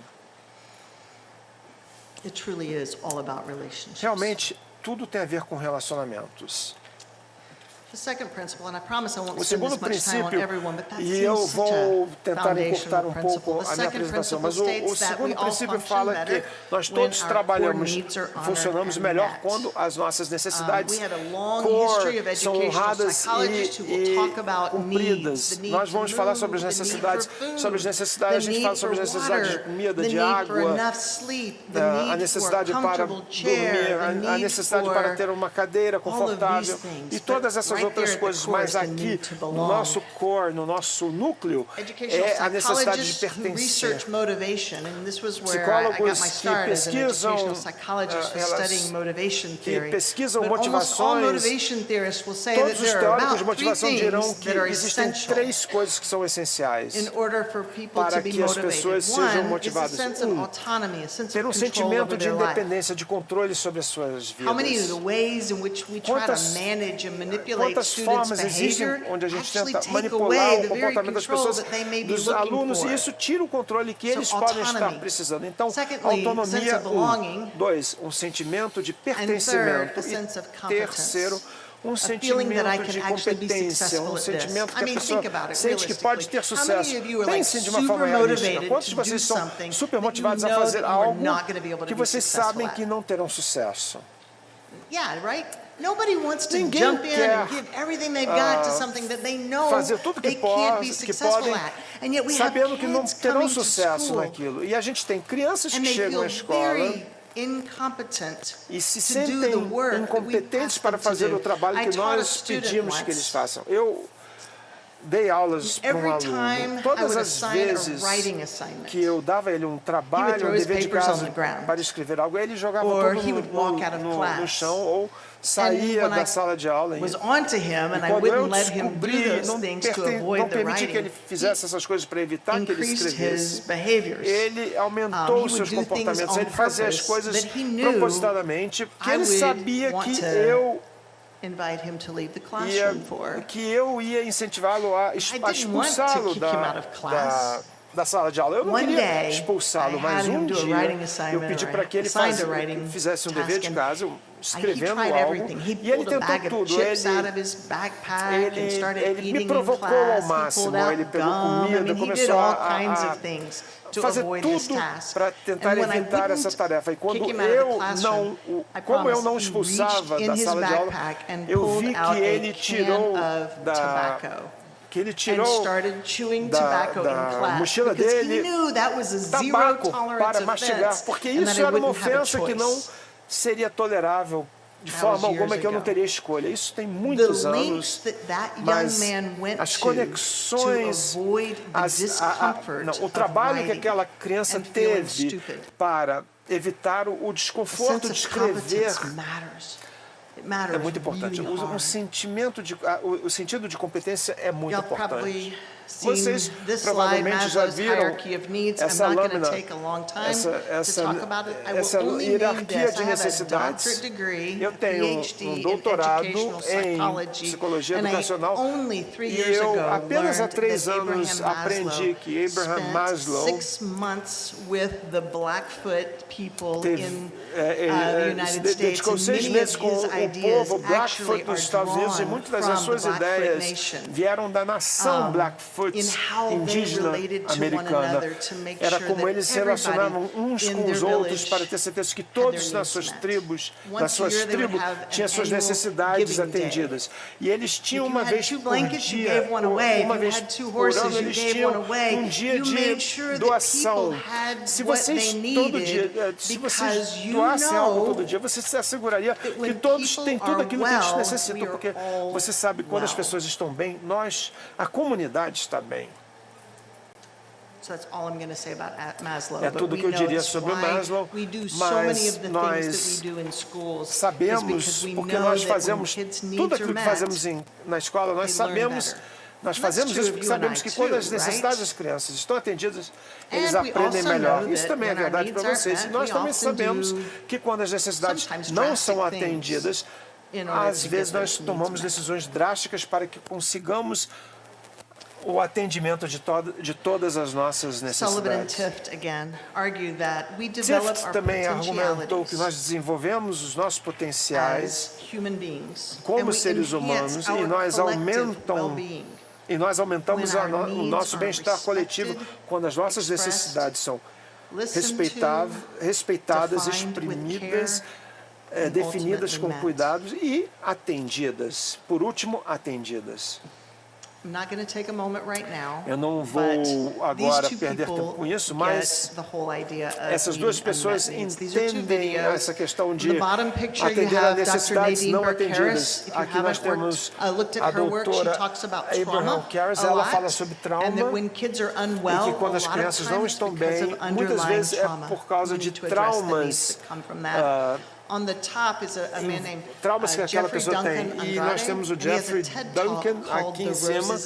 Speaker 6: Realmente, tudo tem a ver com relacionamentos. O segundo princípio, e eu vou tentar encurtar um pouco a minha apresentação, mas o segundo princípio fala que nós todos trabalhamos, funcionamos melhor quando as nossas necessidades são honradas e cumpridas. Nós vamos falar sobre as necessidades, a gente fala sobre as necessidades de comida, de água, a necessidade para dormir, a necessidade para ter uma cadeira confortável e todas essas outras coisas, mas aqui no nosso core, no nosso núcleo, é a necessidade de pertencer. Psicólogos que pesquisam motivações, todos os teóricos de motivação dirão que existem 3 coisas que são essenciais para que as pessoas sejam motivadas. Ter um sentimento de independência, de controle sobre as suas vidas. Quantas formas existem onde a gente tenta manipular o comportamento das pessoas, dos alunos, e isso tira o controle que eles podem estar precisando. Então, autonomia, 2, um sentimento de pertencimento, e terceiro, um sentimento de competência, um sentimento que a pessoa sente que pode ter sucesso. Pensem de uma forma realística. Quantos de vocês são super motivados a fazer algo que vocês sabem que não terão sucesso? Ninguém quer fazer tudo que podem, sabendo que não terão sucesso naquilo. E a gente tem crianças que chegam à escola e se sentem incompetentes para fazer o trabalho que nós pedimos que eles façam. Eu dei aulas para um aluno. Todas as vezes que eu dava ele um trabalho, um dever de casa para escrever algo, ele jogava tudo no chão ou saía da sala de aula. E quando eu descobri, não permiti que ele fizesse essas coisas para evitar que ele escrevesse, ele aumentou os seus comportamentos. Ele fazia as coisas propositadamente, porque ele sabia que eu ia incentivá-lo a expulsá-lo da sala de aula. Eu não queria expulsá-lo, mas um dia eu pedi para que ele fizesse um dever de casa, escrevendo algo, e ele tentou tudo. Ele me provocou ao máximo, ele pegou comida, começou a fazer tudo para tentar evitar essa tarefa. E quando como eu não expulsava da sala de aula, eu vi que ele tirou da mochila dele tabaco para mastigar, porque isso era uma ofensa que não seria tolerável de forma alguma, que eu não teria escolha. Isso tem muitos anos, mas as conexões, o trabalho que aquela criança teve para evitar o desconforto de escrever é muito importante. O sentido de competência é muito importante. Vocês provavelmente já viram essa lâmina, essa hierarquia de necessidades. Eu tenho um doutorado em psicologia educacional e eu apenas há 3 anos aprendi que Abraham Maslow dedicou 6 meses com o povo Blackfoot nos Estados Unidos, e muitas das suas ideias vieram da nação Blackfoot indígena americana. Era como eles se relacionavam uns com os outros para ter certeza que todos nas suas tribos tinham suas necessidades atendidas. E eles tinham uma vez por dia, uma vez por ano, eles tinham um dia de doação. Se vocês doassem algo todo dia, você se asseguraria que todos têm tudo aquilo que eles necessitam, porque você sabe, quando as pessoas estão bem, a comunidade está bem. É tudo que eu diria sobre Maslow, mas nós sabemos, porque nós fazemos tudo aquilo que fazemos na escola, nós fazemos isso porque sabemos que quando as necessidades das crianças estão atendidas, eles aprendem melhor. Isso também é verdade para vocês. E nós também sabemos que quando as necessidades não são atendidas, às vezes nós tomamos decisões drásticas para que consigamos o atendimento de todas as nossas necessidades. Tift também argumentou que nós desenvolvemos os nossos potenciais como seres humanos e nós aumentamos o nosso bem-estar coletivo quando as nossas necessidades são respeitadas, exprimidas, definidas com cuidados e atendidas. Por último, atendidas. Eu não vou agora perder tempo com isso, mas essas duas pessoas entendem essa questão de atender a necessidades não atendidas. Aqui nós temos a doutora Abraham Caris, ela fala sobre trauma e que quando as crianças não estão bem, muitas vezes é por causa de traumas traumas que aquela pessoa tem. E nós temos o Jeffrey Duncan aqui em cima,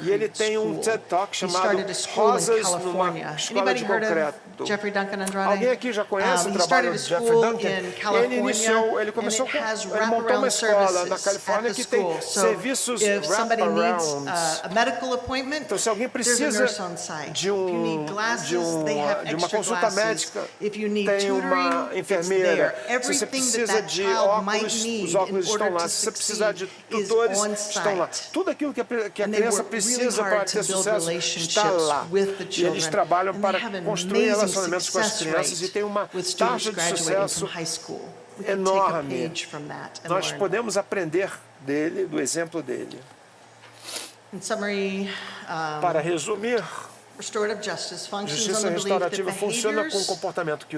Speaker 6: e ele tem um TED Talk chamado Rosas numa Escola de Concreto. Alguém aqui já conhece o trabalho do Jeffrey Duncan? Ele montou uma escola na Califórnia que tem serviços wraparounds. Então, se alguém precisa de uma consulta médica, tem uma enfermeira. Se você precisa de óculos, os óculos estão lá. Se você precisar de tutores, estão lá. Tudo aquilo que a criança precisa para ter sucesso está lá. E eles trabalham para construir relacionamentos com as crianças e tem uma taxa de sucesso enorme. Nós podemos aprender do exemplo dele. Para resumir, justiça restaurativa funciona com o comportamento que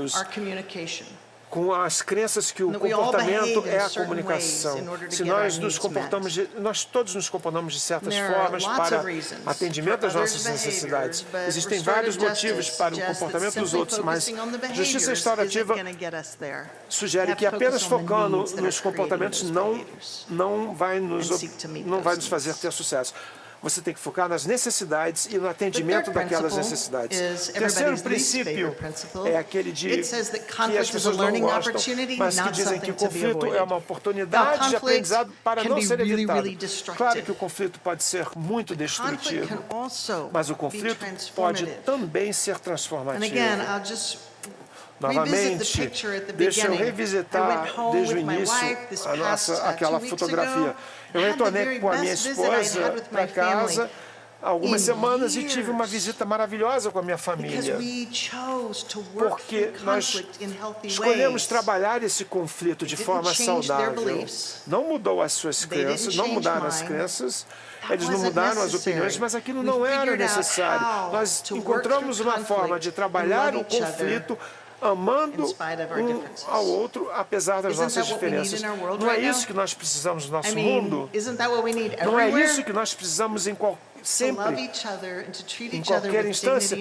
Speaker 6: com as crenças que o comportamento é a comunicação. Se nós todos nos comportamos de certas formas para atendimento às nossas necessidades. Existem vários motivos para o comportamento dos outros, mas justiça restaurativa sugere que apenas focando nos comportamentos não vai nos fazer ter sucesso. Você tem que focar nas necessidades e no atendimento daquelas necessidades. O terceiro princípio é aquele que as pessoas não gostam, mas que dizem que o conflito é uma oportunidade de aprendizado para não ser evitado. Claro que o conflito pode ser muito destrutivo, mas o conflito pode também ser transformativo. Novamente, deixa eu revisitar desde o início aquela fotografia. Eu retornei com a minha esposa para casa há algumas semanas e tive uma visita maravilhosa com a minha família. Porque nós escolhemos trabalhar esse conflito de forma saudável. Não mudou as suas crenças, não mudaram as crenças, eles não mudaram as opiniões, mas aquilo não era necessário. Nós encontramos uma forma de trabalhar o conflito amando um ao outro, apesar das nossas diferenças. Não é isso que nós precisamos no nosso mundo? Não é isso que nós precisamos sempre, em qualquer instância?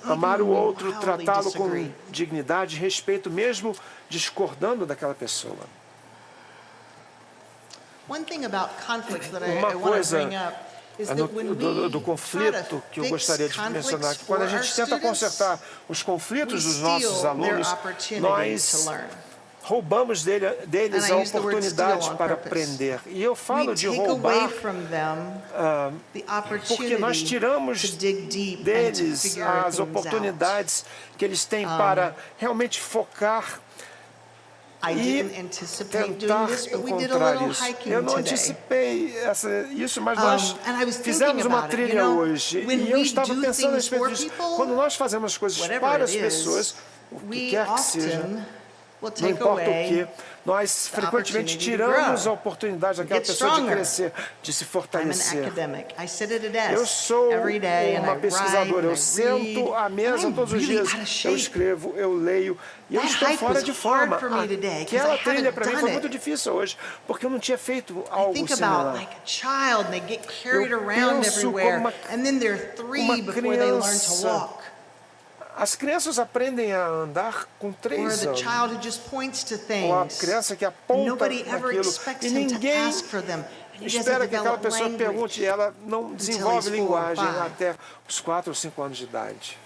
Speaker 6: Amar o outro, tratá-lo com dignidade e respeito, mesmo discordando daquela pessoa. Uma coisa do conflito que eu gostaria de mencionar, que quando a gente tenta consertar os conflitos dos nossos alunos, nós roubamos deles a oportunidade para aprender. E eu falo de roubar porque nós tiramos deles as oportunidades que eles têm para realmente focar e tentar encontrar isso. Eu não antecipei isso, mas nós fizemos uma trilha hoje. E eu estava pensando a respeito disso. Quando nós fazemos as coisas para as pessoas, o que quer que seja, não importa o que, nós frequentemente tiramos a oportunidade daquela pessoa de crescer, de se fortalecer. Eu sou uma pesquisadora, eu sento à mesa todos os dias, eu escrevo, eu leio, e eu estou fora de forma. Aquela trilha para mim foi muito difícil hoje, porque eu não tinha feito algo similar. Eu penso como uma criança. As crianças aprendem a andar com 3 anos. Ou a criança que aponta aquilo e ninguém espera que aquela pessoa pergunte, e ela não desenvolve linguagem até os 4 ou 5 anos de idade.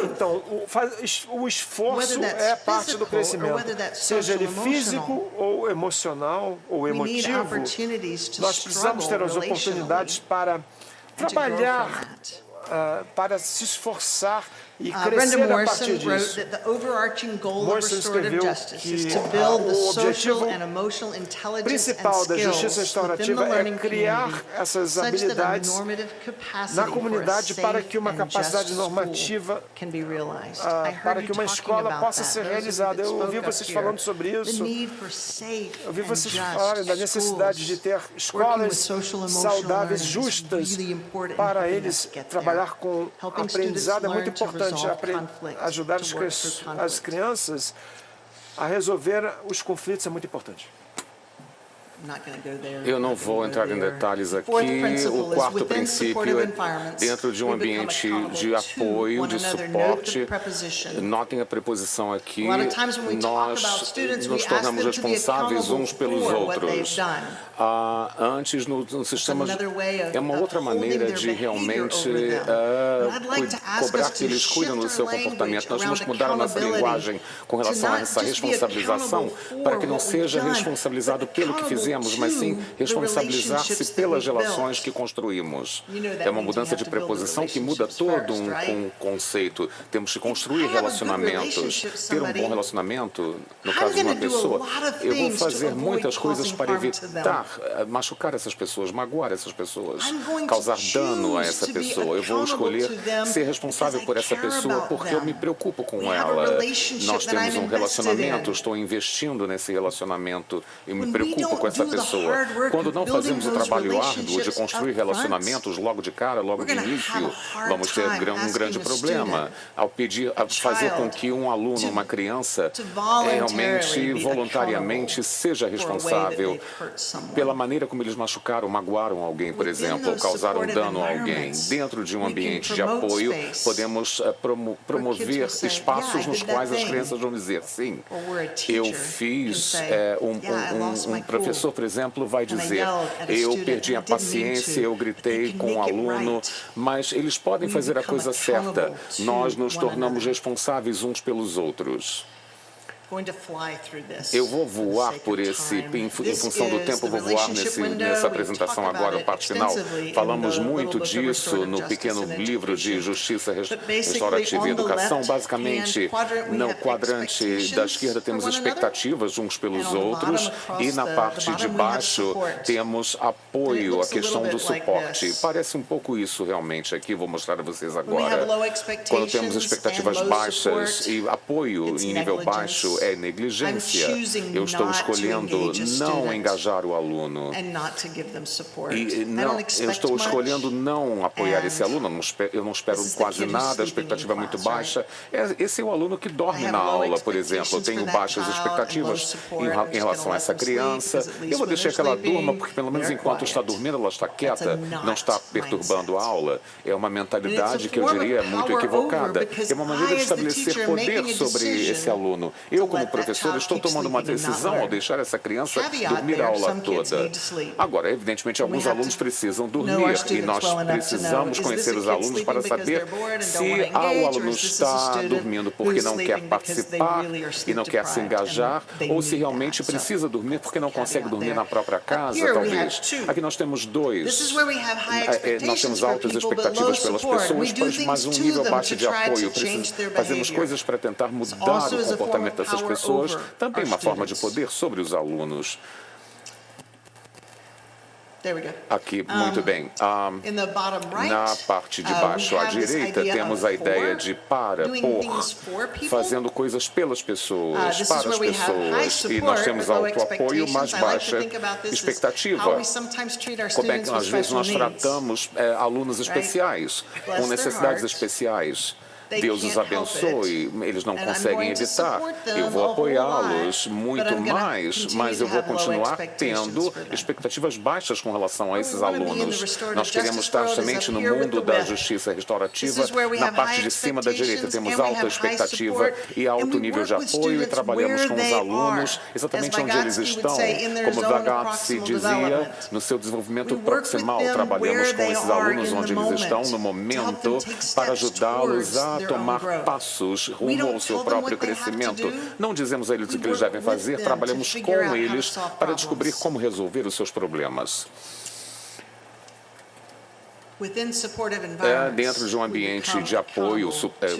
Speaker 6: Então, o esforço é parte do crescimento, seja ele físico ou emocional ou emotivo. Nós precisamos ter as oportunidades para trabalhar, para se esforçar e crescer a partir disso. Morrison escreveu que o objetivo principal da justiça restaurativa é criar essas habilidades na comunidade para que uma capacidade normativa, para que uma escola possa ser realizada. Eu ouvi vocês falando sobre isso. Eu ouvi vocês falarem da necessidade de ter escolas saudáveis, justas, para eles trabalhar com aprendizado. É muito importante ajudar as crianças a resolver os conflitos, é muito importante.
Speaker 5: Eu não vou entrar em detalhes aqui. O quarto princípio é dentro de um ambiente de apoio, de suporte. Notem a preposição aqui. Nós nos tornamos responsáveis uns pelos outros. Antes, no sistema, é uma outra maneira de realmente cobrar que eles cuidem do seu comportamento. Nós vamos mudar a nossa linguagem com relação a essa responsabilização para que não seja responsabilizado pelo que fizemos, mas sim responsabilizar-se pelas relações que construímos. É uma mudança de preposição que muda todo um conceito. Temos que construir relacionamentos. Ter um bom relacionamento, no caso de uma pessoa, eu vou fazer muitas coisas para evitar machucar essas pessoas, magoar essas pessoas, causar dano a essa pessoa. Eu vou escolher ser responsável por essa pessoa porque eu me preocupo com ela. Nós temos um relacionamento, estou investindo nesse relacionamento e me preocupo com essa pessoa. Quando não fazemos o trabalho árduo de construir relacionamentos logo de cara, logo de início, vamos ter um grande problema. Ao fazer com que um aluno, uma criança, realmente, voluntariamente, seja responsável pela maneira como eles machucaram, magoaram alguém, por exemplo, ou causaram dano a alguém. Dentro de um ambiente de apoio, podemos promover espaços nos quais as crianças vão dizer, sim, eu fiz, um professor, por exemplo, vai dizer, eu perdi a paciência, eu gritei com o aluno, mas eles podem fazer a coisa certa. Nós nos tornamos responsáveis uns pelos outros. Eu vou voar por em função do tempo, vou voar nessa apresentação agora, a parte final. Falamos muito disso no pequeno livro de Justiça Restaurativa e Educação. Basicamente, no quadrante da esquerda temos expectativas uns pelos outros e na parte de baixo temos apoio, a questão do suporte. Parece um pouco isso realmente aqui, vou mostrar a vocês agora. Quando temos expectativas baixas e apoio em nível baixo, é negligência. Eu estou escolhendo não engajar o aluno. Eu estou escolhendo não apoiar esse aluno. Eu não espero quase nada, a expectativa é muito baixa. Esse é o aluno que dorme na aula, por exemplo. Eu tenho baixas expectativas em relação a essa criança. Eu vou deixar que ela durma, porque pelo menos enquanto está dormindo, ela está quieta, não está perturbando a aula. É uma mentalidade que eu diria muito equivocada. É uma maneira de estabelecer poder sobre esse aluno. Eu, como professor, estou tomando uma decisão ao deixar essa criança dormir a aula toda. Agora, evidentemente, alguns alunos precisam dormir e nós precisamos conhecer os alunos para saber se o aluno está dormindo porque não quer participar e não quer se engajar ou se realmente precisa dormir porque não consegue dormir na própria casa, talvez. Aqui nós temos dois. Nós temos altas expectativas pelas pessoas, mas um nível baixo de apoio. Fazemos coisas para tentar mudar o comportamento dessas pessoas, também uma forma de poder sobre os alunos. Aqui, muito bem. Na parte de baixo à direita, temos a ideia de fazendo coisas pelas pessoas, para as pessoas. E nós temos autoapoio, mais baixa expectativa. Como é que às vezes nós tratamos alunos especiais, com necessidades especiais. Deus os abençoe, eles não conseguem evitar. Eu vou apoiá-los muito mais, mas eu vou continuar tendo expectativas baixas com relação a esses alunos. Nós queremos estar somente no mundo da justiça restaurativa. Na parte de cima da direita temos alta expectativa e alto nível de apoio e trabalhamos com os alunos exatamente onde eles estão. Como Vygotsky dizia, no seu desenvolvimento proximal, trabalhamos com esses alunos onde eles estão no momento para ajudá-los a tomar passos rumo ao seu próprio crescimento. Não dizemos a eles o que eles devem fazer, trabalhamos com eles para descobrir como resolver os seus problemas. Dentro de um ambiente de apoio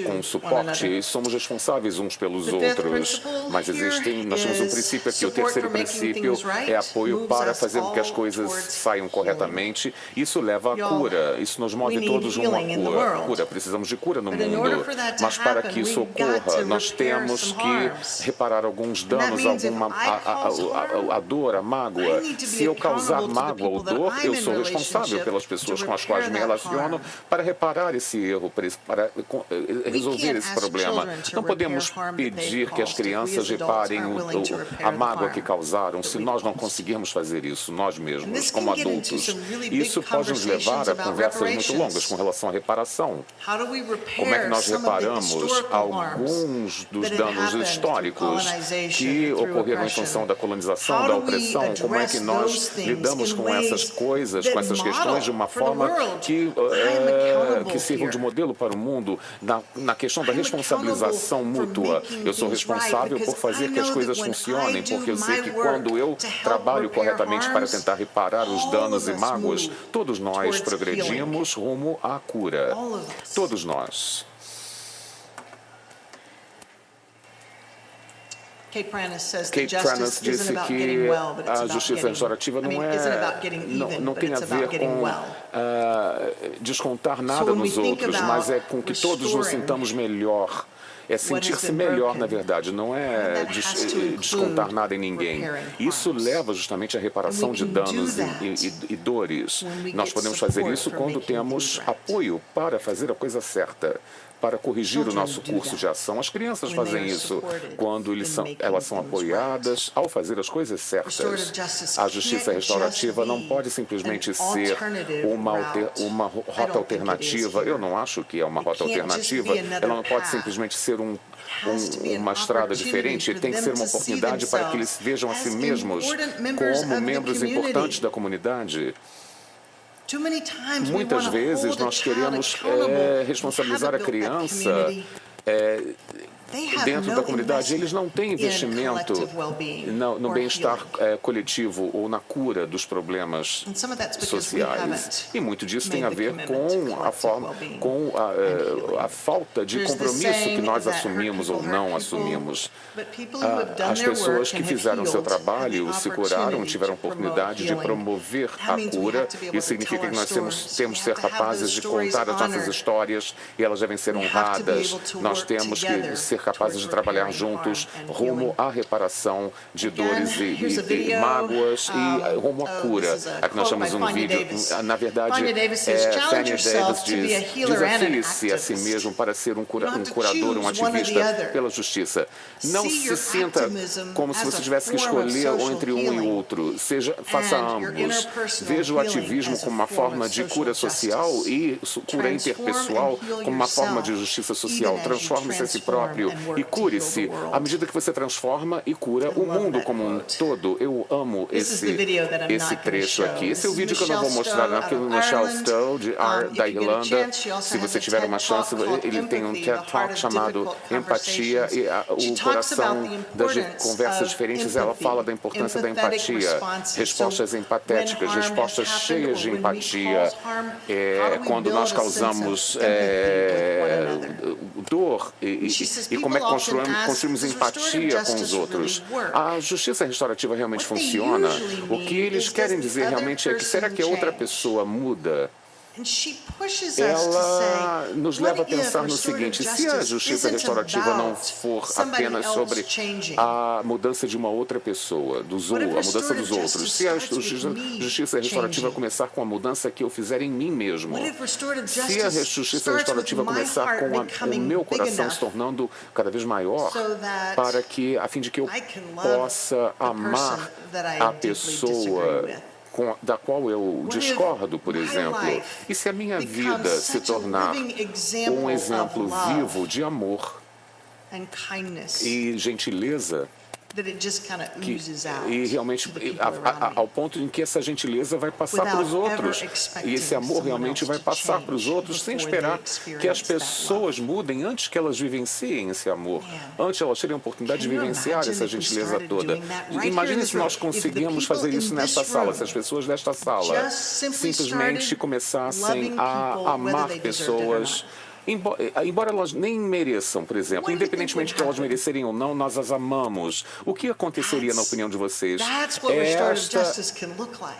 Speaker 5: com suporte, somos responsáveis uns pelos outros, mas nós temos um princípio aqui. O terceiro princípio é apoio para fazer com que as coisas saiam corretamente. Isso leva à cura, isso nos move todos rumo à cura. Precisamos de cura no mundo, mas para que isso ocorra, nós temos que reparar alguns danos, a dor, a mágoa. Se eu causar mágoa ou dor, eu sou responsável pelas pessoas com as quais me relaciono para reparar esse erro, para resolver esse problema. Não podemos pedir que as crianças reparem a mágoa que causaram se nós não conseguirmos fazer isso, nós mesmos, como adultos. Isso pode nos levar a conversas muito longas com relação à reparação. Como é que nós reparamos alguns dos danos históricos que ocorreram em função da colonização, da opressão? Como é que nós lidamos com essas coisas, com essas questões de uma forma que sirvam de modelo para o mundo na questão da responsabilização mútua? Eu sou responsável por fazer que as coisas funcionem, porque eu sei que quando eu trabalho corretamente para tentar reparar os danos e mágoas, todos nós progredimos rumo à cura. Todos nós. Kate Prentice disse que a justiça restaurativa não tem a ver com descontar nada nos outros, mas é com que todos nos sintamos melhor. É sentir-se melhor, na verdade, não é descontar nada em ninguém. Isso leva justamente à reparação de danos e dores. Nós podemos fazer isso quando temos apoio para fazer a coisa certa, para corrigir o nosso curso de ação. As crianças fazem isso quando elas são apoiadas ao fazer as coisas certas. A justiça restaurativa não pode simplesmente ser uma rota alternativa. Eu não acho que é uma rota alternativa. Ela não pode simplesmente ser uma estrada diferente. Tem que ser uma oportunidade para que eles vejam a si mesmos como membros importantes da comunidade. Muitas vezes nós queremos responsabilizar a criança dentro da comunidade. Eles não têm investimento no bem-estar coletivo ou na cura dos problemas sociais. E muito disso tem a ver com a falta de compromisso que nós assumimos ou não assumimos. As pessoas que fizeram seu trabalho, se curaram, tiveram a oportunidade de promover a cura. Isso significa que nós temos que ser capazes de contar as nossas histórias e elas devem ser honradas. Nós temos que ser capazes de trabalhar juntos rumo à reparação de dores e mágoas e rumo à cura. Aqui nós temos um vídeo, na verdade, Fannie Davis diz: desafie-se a si mesmo para ser um curador, um ativista pela justiça. Não se sinta como se você tivesse que escolher entre um e outro. Faça ambos. Veja o ativismo como uma forma de cura social e cura interpessoal como uma forma de justiça social. Transforme-se a si próprio e cure-se à medida que você transforma e cura o mundo como um todo. Eu amo esse trecho aqui. Esse é o vídeo que eu não vou mostrar aqui no Michelle Stowe, da Irlanda. Se você tiver uma chance, ele tem um TED Talk chamado Empatia e o coração das conversas diferentes, ela fala da importância da empatia. Respostas empatéticas, respostas cheias de empatia. Quando nós causamos dor e e como é que construímos empatia com os outros. A justiça restaurativa realmente funciona? O que eles querem dizer realmente é que será que a outra pessoa muda? Ela nos leva a pensar no seguinte: se a justiça restaurativa não for apenas sobre a mudança de uma outra pessoa, a mudança dos outros, se a justiça restaurativa começar com a mudança que eu fizer em mim mesmo, se a justiça restaurativa começar com o meu coração se tornando cada vez maior, para que, a fim de que eu possa amar a pessoa da qual eu discordo, por exemplo, e se a minha vida se tornar um exemplo vivo de amor e gentileza, e realmente ao ponto em que essa gentileza vai passar para os outros, e esse amor realmente vai passar para os outros, sem esperar que as pessoas mudem antes que elas vivenciem esse amor, antes elas terem a oportunidade de vivenciar essa gentileza toda. Imagine se nós conseguimos fazer isso nesta sala, se as pessoas desta sala simplesmente começassem a amar pessoas, embora elas nem mereçam, por exemplo, independentemente de elas merecerem ou não, nós as amamos. O que acontecencia, na opinião de vocês? Esta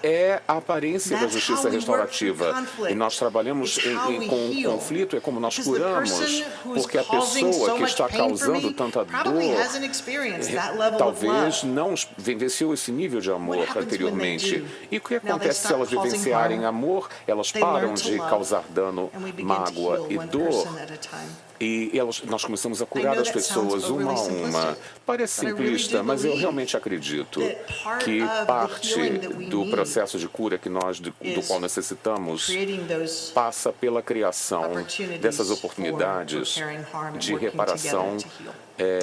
Speaker 5: é a aparência da justiça restaurativa. E nós trabalhamos com conflito, é como nós curamos, porque a pessoa que está causando tanta dor talvez não vivenciou esse nível de amor anteriormente. E o que acontece se elas vivenciarem amor? Elas param de causar dano, mágoa e dor. E nós começamos a curar as pessoas uma a uma. Parece simplista, mas eu realmente acredito que parte do processo de cura do qual necessitamos passa pela criação dessas oportunidades de reparação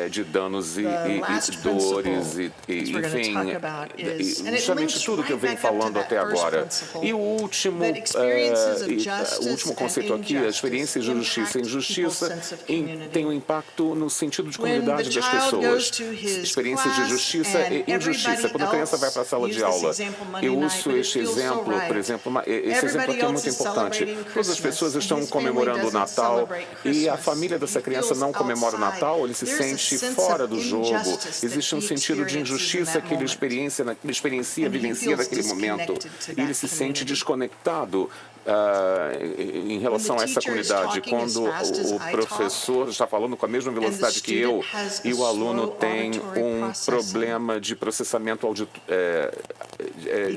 Speaker 5: de danos e dores, enfim, justamente tudo que eu venho falando até agora. E o último conceito aqui, a experiência de justiça. Injustiça tem um impacto no sentido de comunidade das pessoas. Experiências de justiça e injustiça. Quando a criança vai para a sala de aula, eu uso este exemplo, por exemplo, esse exemplo aqui é muito importante. Todas as pessoas estão comemorando o Natal e a família dessa criança não comemora o Natal, ele se sente fora do jogo. Existe um sentido de injustiça que ele vivencia naquele momento. E ele se sente desconectado em relação a essa comunidade. Quando o professor está falando com a mesma velocidade que eu e o aluno tem um problema de processamento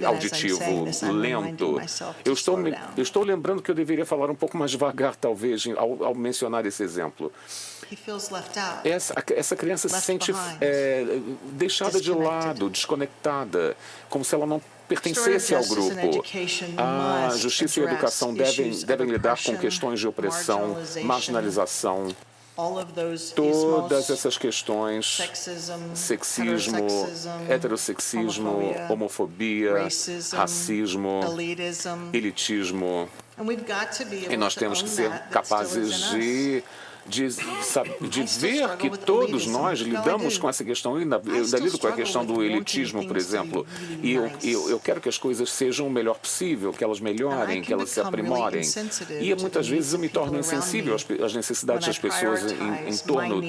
Speaker 5: auditivo lento, eu estou lembrando que eu deveria falar um pouco mais devagar, talvez, ao mencionar esse exemplo. Essa criança se sente deixada de lado, desconectada, como se ela não pertencesse ao grupo. A justiça e a educação devem lidar com questões de opressão, marginalização, todas essas questões, sexismo, heterossexismo, homofobia, racismo, elitismo. E nós temos que ser capazes de ver que todos nós lidamos com essa questão. Eu ainda lido com a questão do elitismo, por exemplo. E eu quero que as coisas sejam o melhor possível, que elas melhorem, que elas se aprimorem. E muitas vezes eu me torno insensível às necessidades das pessoas em torno,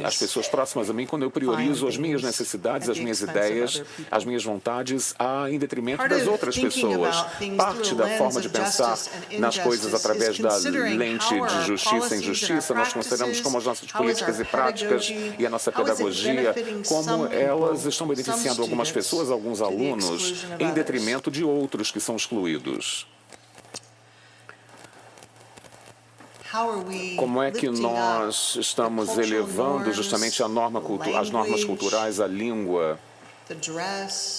Speaker 5: às pessoas próximas a mim, quando eu priorizo as minhas necessidades, as minhas ideias, as minhas vontades, em detrimento das outras pessoas. Parte da forma de pensar nas coisas através da lente de justiça e injustiça, nós consideramos como as nossas políticas e práticas e a nossa pedagogia, como elas estão beneficiando algumas pessoas, alguns alunos, em detrimento de outros que são excluídos. Como é que nós estamos elevando justamente as normas culturais, a língua,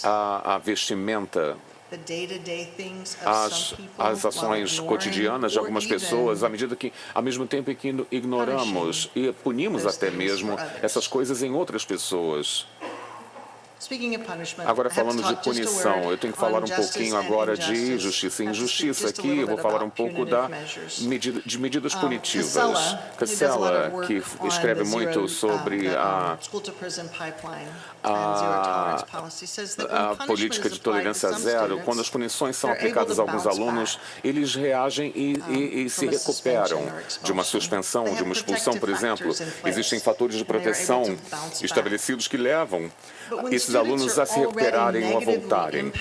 Speaker 5: a vestimenta, as ações cotidianas de algumas pessoas, à medida que, ao mesmo tempo que ignoramos e punimos até mesmo essas coisas em outras pessoas. Agora, falando de punição, eu tenho que falar um pouquinho agora de justiça e injustiça. Aqui eu vou falar um pouco de medidas punitivas. Casella, que escreve muito sobre a política de tolerância zero, quando as punições são aplicadas a alguns alunos, eles reagem e se recuperam de uma suspensão, de uma expulsão, por exemplo. Existem fatores de proteção estabelecidos que levam esses alunos a se recuperarem ou a voltarem.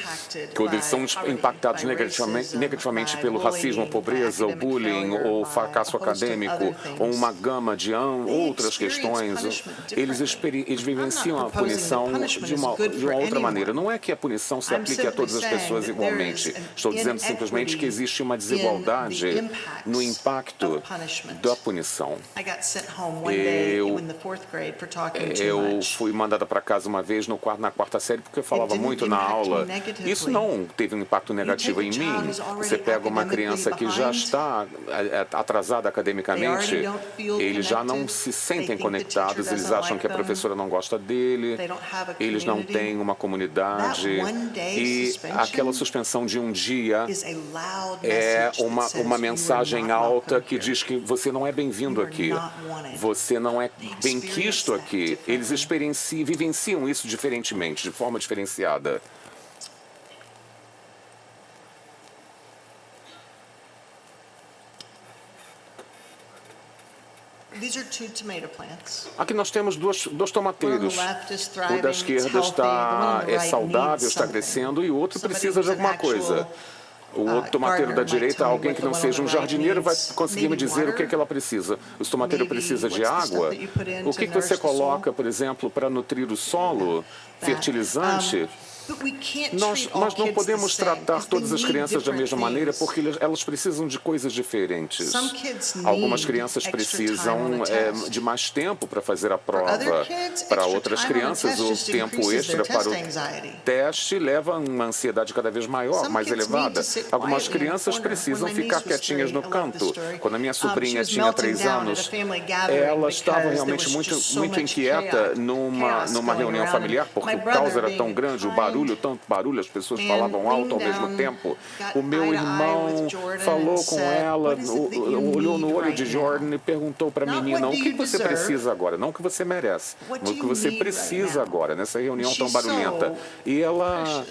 Speaker 5: Quando eles são impactados negativamente pelo racismo, pobreza, ou bullying, ou fracasso acadêmico, ou uma gama de outras questões, eles vivenciam a punição de uma outra maneira. Não é que a punição se aplique a todas as pessoas igualmente. Estou dizendo simplesmente que existe uma desigualdade no impacto da punição. Eu fui mandada para casa uma vez na quarta série porque eu falava muito na aula. Isso não teve um impacto negativo em mim. Você pega uma criança que já está atrasada academicamente, eles já não se sentem conectados, eles acham que a professora não gosta dele, eles não têm uma comunidade, e aquela suspensão de um dia é uma mensagem alta que diz que você não é bem-vindo aqui, você não é bem-quisto aqui. Eles vivenciam isso diferentemente, de forma diferenciada. Aqui nós temos dois tomateiros. O da esquerda é saudável, está crescendo, e o outro precisa de alguma coisa. O outro tomateiro da direita, alguém que não seja um jardineiro, vai conseguir me dizer o que é que ela precisa. O tomateiro precisa de água? O que você coloca, por exemplo, para nutrir o solo? Fertilizante? Mas não podemos tratar todas as crianças da mesma maneira porque elas precisam de coisas diferentes. Algumas crianças precisam de mais tempo para fazer a prova. Para outras crianças, o tempo extra para o teste leva a uma ansiedade cada vez maior, mais elevada. Algumas crianças precisam ficar quietinhas no canto. Quando a minha sobrinha tinha 3 anos, ela estava realmente muito inquieta numa reunião familiar porque o caos era tão grande, o barulho, tanto barulho, as pessoas falavam alto ao mesmo tempo. O meu irmão falou com ela, olhou no olho de Jordan e perguntou para a menina: o que você precisa agora? Não o que você merece, mas o que você precisa agora, nessa reunião tão barulhenta. E ela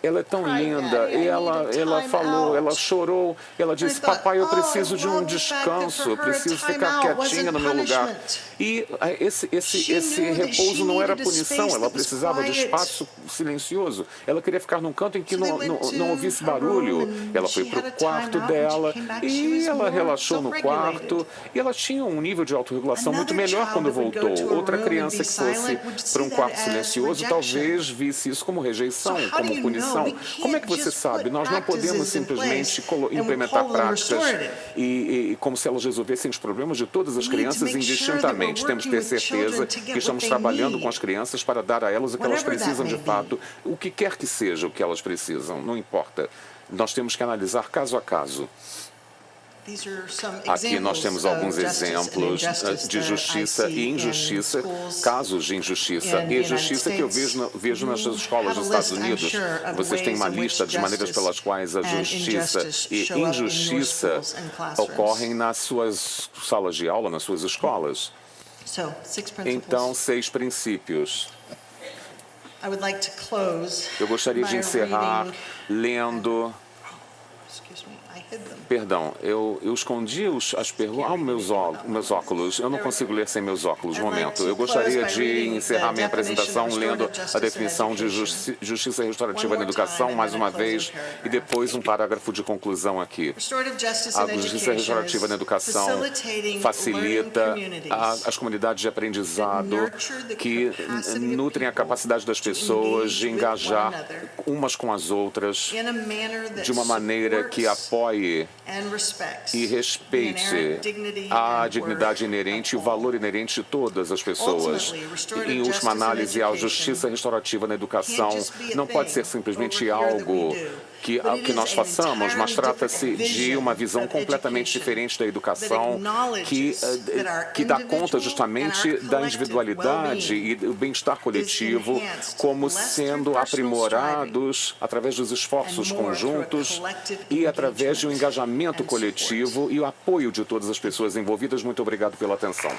Speaker 5: é tão linda, e ela falou, ela chorou, ela disse: papai, eu preciso de um descanso, eu preciso ficar quietinha no meu lugar. E esse repouso não era punição, ela precisava de espaço silencioso. Ela queria ficar num canto em que não ouvisse barulho. Ela foi para o quarto dela e ela relaxou no quarto. E ela tinha um nível de autorregulação muito melhor quando voltou. Outra criança que fosse para um quarto silencioso talvez visse isso como rejeição, como punição. Como é que você sabe? Nós não podemos simplesmente implementar práticas e como se elas resolvessem os problemas de todas as crianças indistintamente. Temos que ter certeza que estamos trabalhando com as crianças para dar a elas o que elas precisam de fato. O que quer que seja o que elas precisam, não importa. Nós temos que analisar caso a caso. Aqui nós temos alguns exemplos de justiça e injustiça, casos de injustiça e justiça que eu vejo nas escolas dos Estados Unidos. Vocês têm uma lista de maneiras pelas quais a justiça e injustiça ocorrem nas suas salas de aula, nas suas escolas. Então, 6 princípios. Eu gostaria de encerrar lendo... Perdão, eu escondi as perguntas. Meus óculos. Eu não consigo ler sem meus óculos. Um momento. Eu gostaria de encerrar minha apresentação lendo a definição de justiça restaurativa na educação, mais uma vez, e depois um parágrafo de conclusão aqui. A justiça restaurativa na educação facilita as comunidades de aprendizado que nutrem a capacidade das pessoas de engajar umas com as outras de uma maneira que apoie e respeite a dignidade inerente e o valor inerente de todas as pessoas. Em última análise, a justiça restaurativa na educação não pode ser simplesmente algo que nós façamos, mas trata-se de uma visão completamente diferente da educação que dá conta justamente da individualidade e do bem-estar coletivo como sendo aprimorados através dos esforços conjuntos e através de um engajamento coletivo e o apoio de todas as pessoas envolvidas. Muito obrigado pela atenção.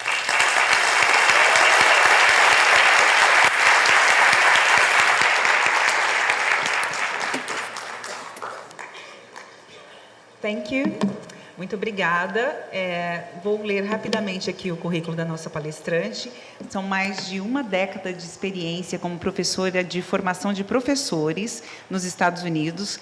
Speaker 1: Thank you. Muito obrigada. Vou ler rapidamente aqui o currículo da nossa palestrante. São mais de uma década de experiência como professora de formação de professores nos Estados Unidos.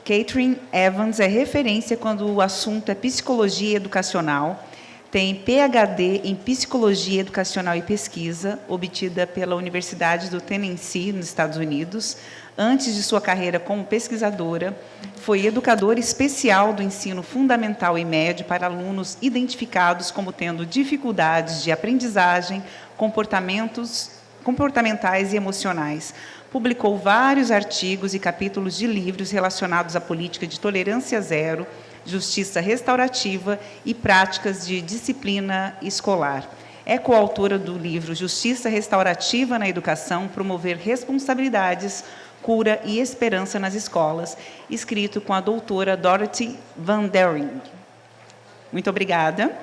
Speaker 1: Catherine Evans é referência quando o assunto é psicologia educacional. Tem PhD em Psicologia Educacional e Pesquisa, obtida pela Universidade do Tennessee, nos Estados Unidos. Antes de sua carreira como pesquisadora, foi educadora especial do ensino fundamental e médio para alunos identificados como tendo dificuldades de aprendizagem, comportamentais e emocionais. Publicou vários artigos e capítulos de livros relacionados à política de tolerância zero, justiça restaurativa e práticas de disciplina escolar. É coautora do livro Justiça Restaurativa na Educação, Promover Responsabilidades, Cura e Esperança nas Escolas, escrito com a doutora Dorothy Van Dering. Muito obrigada.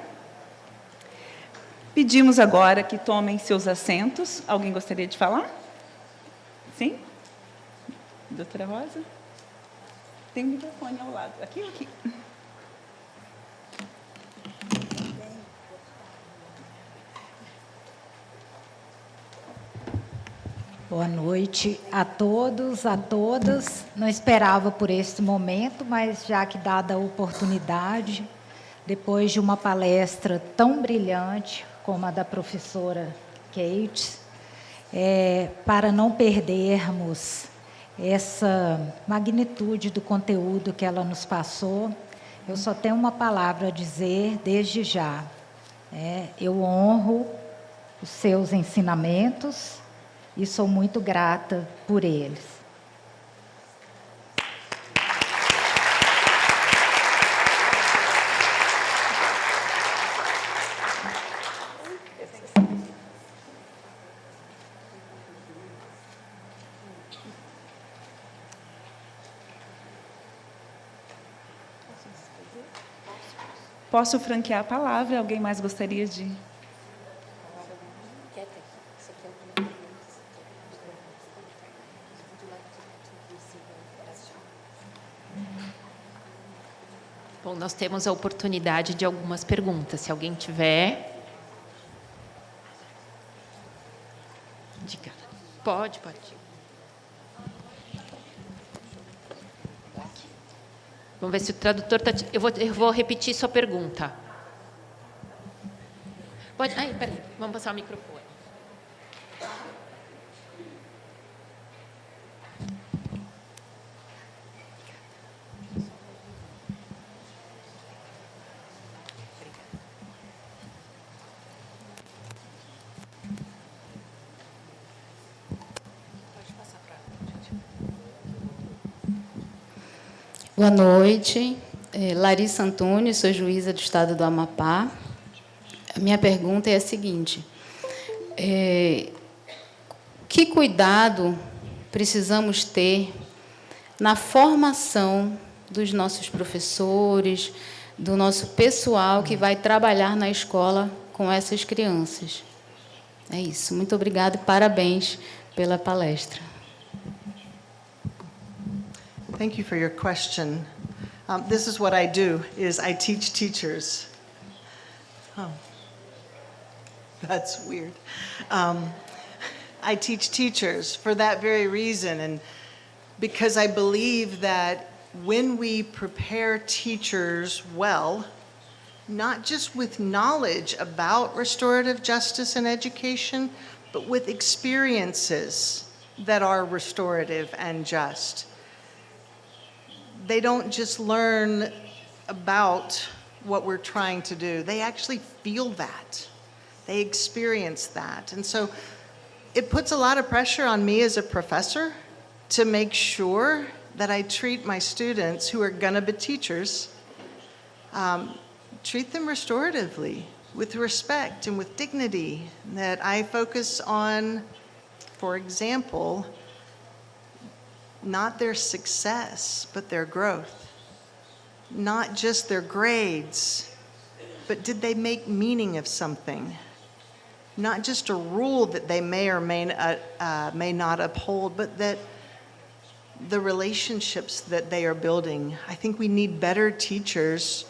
Speaker 1: Pedimos agora que tomem seus assentos. Alguém gostaria de falar? Sim? Doutora Rosa? Tem um microfone ao lado. Aqui ou aqui?
Speaker 7: Boa noite a todos, a todas. Não esperava por este momento, mas já que dada a oportunidade, depois de uma palestra tão brilhante como a da professora Kate, para não perdermos essa magnitude do conteúdo que ela nos passou, eu só tenho uma palavra a dizer desde já. Eu honro os seus ensinamentos e sou muito grata por eles.
Speaker 1: Posso franquear a palavra? Alguém mais gostaria de...
Speaker 4: Bom, nós temos a oportunidade de algumas perguntas. Se alguém tiver... Diga. Pode. Vamos ver se o tradutor está... Eu vou repetir sua pergunta. Pode... Peraí. Vamos passar o microfone.
Speaker 8: Boa noite, Larissa Antunes, sou juíza do Estado do Amapá. A minha pergunta é a seguinte: que cuidado precisamos ter na formação dos nossos professores, do nosso pessoal que vai trabalhar na escola com essas crianças? É isso. Muito obrigada e parabéns pela palestra.
Speaker 3: Thank you for your question. This is what I do, is I teach teachers. Oh, that's weird. I teach teachers for that very reason, and because I believe that when we prepare teachers well, not just with knowledge about restorative justice and education, but with experiences that are restorative and just. They don't just learn about what we're trying to do. They actually feel that. They experience that. And so it puts a lot of pressure on me as a professor to make sure that I treat my students who are gonna be teachers, treat them restoratively, with respect and with dignity, that I focus on, for example, not their success, but their growth. Not just their grades, but did they make meaning of something? Not just a rule that they may or may not uphold, but that the relationships that they are building. I think we need better teachers,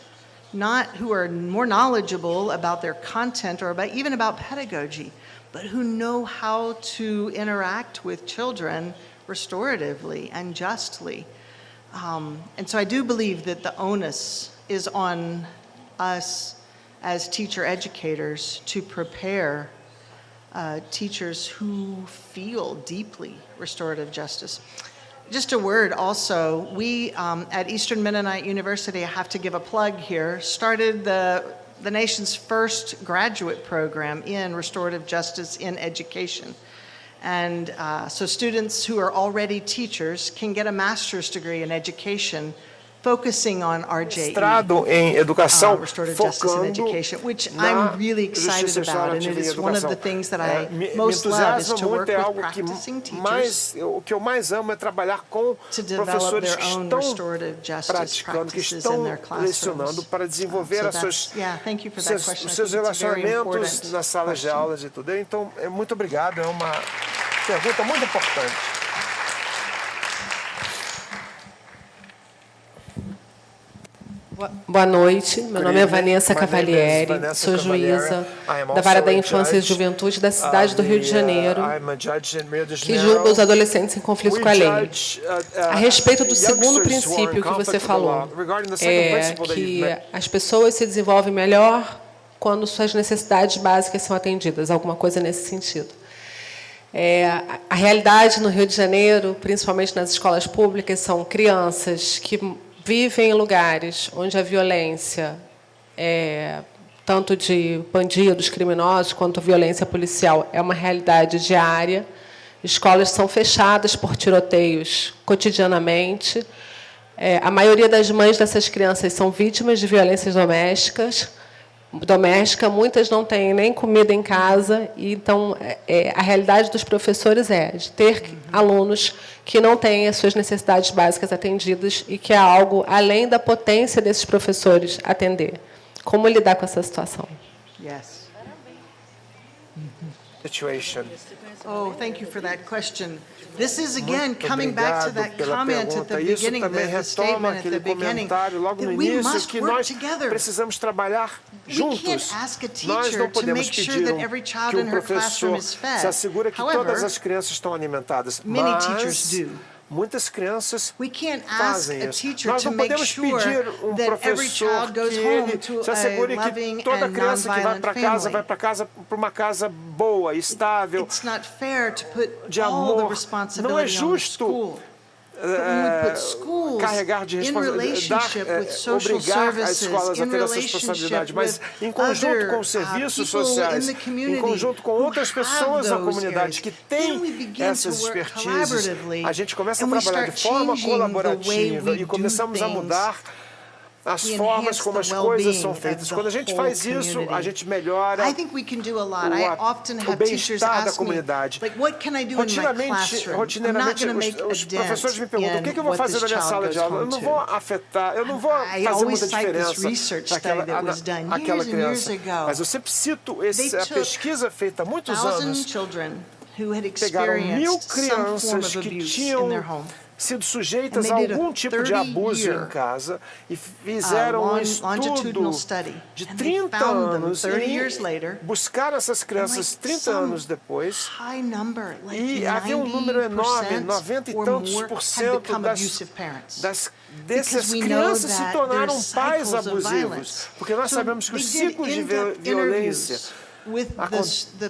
Speaker 3: not who are more knowledgeable about their content or even about pedagogy, but who know how to interact with children restoratively and justly. And so I do believe that the onus is on us as teacher educators to prepare teachers who feel deeply restorative justice. Just a word also, we at Eastern Mennonite University, I have to give a plug here, started the nation's first graduate program in restorative justice in education. And so students who are already teachers can get a master's degree in education focusing on RJE,
Speaker 6: Mestrado em educação,
Speaker 3: restorative justice in education, which I'm really excited about, and it is one of the things that I most love is to work with practicing teachers
Speaker 6: o que eu mais amo é trabalhar com
Speaker 3: to develop
Speaker 6: professores
Speaker 3: their
Speaker 6: que
Speaker 3: own
Speaker 6: estão
Speaker 3: restorative justice
Speaker 6: praticando, que
Speaker 3: practices
Speaker 6: estão
Speaker 3: in their
Speaker 6: lecionando
Speaker 3: classrooms.
Speaker 6: para desenvolver
Speaker 3: So
Speaker 6: as suas,
Speaker 3: thank you for that
Speaker 6: os
Speaker 3: question. I
Speaker 6: seus
Speaker 3: think it's a very
Speaker 6: relacionamentos
Speaker 3: important
Speaker 6: nas salas de
Speaker 3: question.
Speaker 6: aulas e tudo. Então, muito obrigado, é uma pergunta muito importante.
Speaker 9: Boa noite, meu nome é Vanessa Cavalieri, sou juíza da Vara da Infância e Juventude da cidade do Rio de Janeiro, que julga os adolescentes em conflito com a lei. A respeito do segundo princípio que você falou, é que as pessoas se desenvolvem melhor quando suas necessidades básicas são atendidas, alguma coisa nesse sentido. A realidade no Rio de Janeiro, principalmente nas escolas públicas, são crianças que vivem em lugares onde a violência, tanto de bandidos, criminosos, quanto violência policial, é uma realidade diária. Escolas são fechadas por tiroteios cotidianamente. A maioria das mães dessas crianças são vítimas de violências doméstica, muitas não têm nem comida em casa, e então a realidade dos professores é de ter alunos que não têm as suas necessidades básicas atendidas e que é algo além da potência desses professores atender. Como lidar com essa situação?
Speaker 3: Yes.
Speaker 6: Situation.
Speaker 3: Oh, thank you for that question. This is again coming back to that comment at the beginning, the statement at the beginning, that we must work together.
Speaker 6: Precisamos trabalhar juntos.
Speaker 3: We can't ask a
Speaker 6: Nós
Speaker 3: teacher
Speaker 6: não
Speaker 3: to
Speaker 6: podemos
Speaker 3: make sure
Speaker 6: pedir
Speaker 3: that every child
Speaker 6: que
Speaker 3: in her classroom
Speaker 6: professor
Speaker 3: is fed.
Speaker 6: se assegure que todas as crianças estão alimentadas.
Speaker 3: Many teachers do.
Speaker 6: Muitas crianças
Speaker 3: We can't ask
Speaker 6: fazem
Speaker 3: a
Speaker 6: isso.
Speaker 3: teacher
Speaker 6: Nós
Speaker 3: to
Speaker 6: não
Speaker 3: make
Speaker 6: podemos
Speaker 3: sure
Speaker 6: pedir
Speaker 3: that every
Speaker 6: professor
Speaker 3: child goes
Speaker 6: que
Speaker 3: home
Speaker 6: ele
Speaker 3: to
Speaker 6: se
Speaker 3: a
Speaker 6: assegure
Speaker 3: loving
Speaker 6: que toda
Speaker 3: and
Speaker 6: criança que vai
Speaker 3: nonviolent
Speaker 6: para uma casa boa, estável,
Speaker 3: It's not fair to put
Speaker 6: de
Speaker 3: all the
Speaker 6: amor.
Speaker 3: responsibility
Speaker 6: Não é
Speaker 3: on the
Speaker 6: justo
Speaker 3: school. When we put schools
Speaker 6: carregar de
Speaker 3: in relationship with social
Speaker 6: obrigar as
Speaker 3: services,
Speaker 6: escolas a
Speaker 3: in
Speaker 6: ter essa
Speaker 3: relationship
Speaker 6: responsabilidade, mas
Speaker 3: with
Speaker 6: em conjunto
Speaker 3: other
Speaker 6: com os serviços
Speaker 3: people in
Speaker 6: sociais,
Speaker 3: the
Speaker 6: em
Speaker 3: community
Speaker 6: conjunto com outras
Speaker 3: who have
Speaker 6: pessoas da
Speaker 3: those
Speaker 6: comunidade
Speaker 3: areas,
Speaker 6: que
Speaker 3: then we
Speaker 6: têm
Speaker 3: begin
Speaker 6: essas
Speaker 3: to work
Speaker 6: expertises,
Speaker 3: collaboratively,
Speaker 6: a gente começa a
Speaker 3: and we
Speaker 6: trabalhar de
Speaker 3: start
Speaker 6: forma
Speaker 3: changing the way
Speaker 6: colaborativa
Speaker 3: we
Speaker 6: e
Speaker 3: do
Speaker 6: começamos a
Speaker 3: things
Speaker 6: mudar as
Speaker 3: to
Speaker 6: formas
Speaker 3: enhance
Speaker 6: como
Speaker 3: the
Speaker 6: as coisas
Speaker 3: well-being
Speaker 6: são
Speaker 3: of
Speaker 6: feitas.
Speaker 3: the
Speaker 6: Quando a gente
Speaker 3: whole
Speaker 6: faz isso,
Speaker 3: community.
Speaker 6: a gente melhora
Speaker 3: I think we can do a lot. I often
Speaker 6: o
Speaker 3: have teachers
Speaker 6: bem-estar da
Speaker 3: ask me,
Speaker 6: comunidade.
Speaker 3: like, what can I do in my classroom? I'm not going to make a
Speaker 6: os
Speaker 3: dent
Speaker 6: professores me perguntam, o que eu vou
Speaker 3: in what
Speaker 6: fazer
Speaker 3: this
Speaker 6: na minha
Speaker 3: child
Speaker 6: sala
Speaker 3: goes
Speaker 6: de aula? Eu
Speaker 3: home
Speaker 6: não vou
Speaker 3: to.
Speaker 6: afetar, eu não vou
Speaker 3: I
Speaker 6: fazer
Speaker 3: always
Speaker 6: muita
Speaker 3: cite this
Speaker 6: diferença
Speaker 3: research study that was done
Speaker 6: naquela
Speaker 3: years and years
Speaker 6: criança.
Speaker 3: ago.
Speaker 6: Mas eu sempre cito
Speaker 3: They
Speaker 6: a
Speaker 3: took
Speaker 6: pesquisa feita há muitos
Speaker 3: 1,000
Speaker 6: anos.
Speaker 3: children who had
Speaker 6: Pegaram 1.000
Speaker 3: experienced some form
Speaker 6: crianças
Speaker 3: of
Speaker 6: que
Speaker 3: abuse
Speaker 6: tinham
Speaker 3: in their home.
Speaker 6: sido sujeitas
Speaker 3: And
Speaker 6: a
Speaker 3: they did a
Speaker 6: algum tipo de abuso em casa e fizeram um
Speaker 3: longitudinal
Speaker 6: estudo
Speaker 3: study.
Speaker 6: de
Speaker 3: And they
Speaker 6: 30
Speaker 3: found them
Speaker 6: anos
Speaker 3: 30
Speaker 6: e
Speaker 3: years later,
Speaker 6: buscaram essas crianças 30 anos depois
Speaker 3: high number, like
Speaker 6: e havia um número enorme, 90 e tantos por cento dessas crianças se tornaram pais abusivos, porque nós sabemos que os ciclos de violência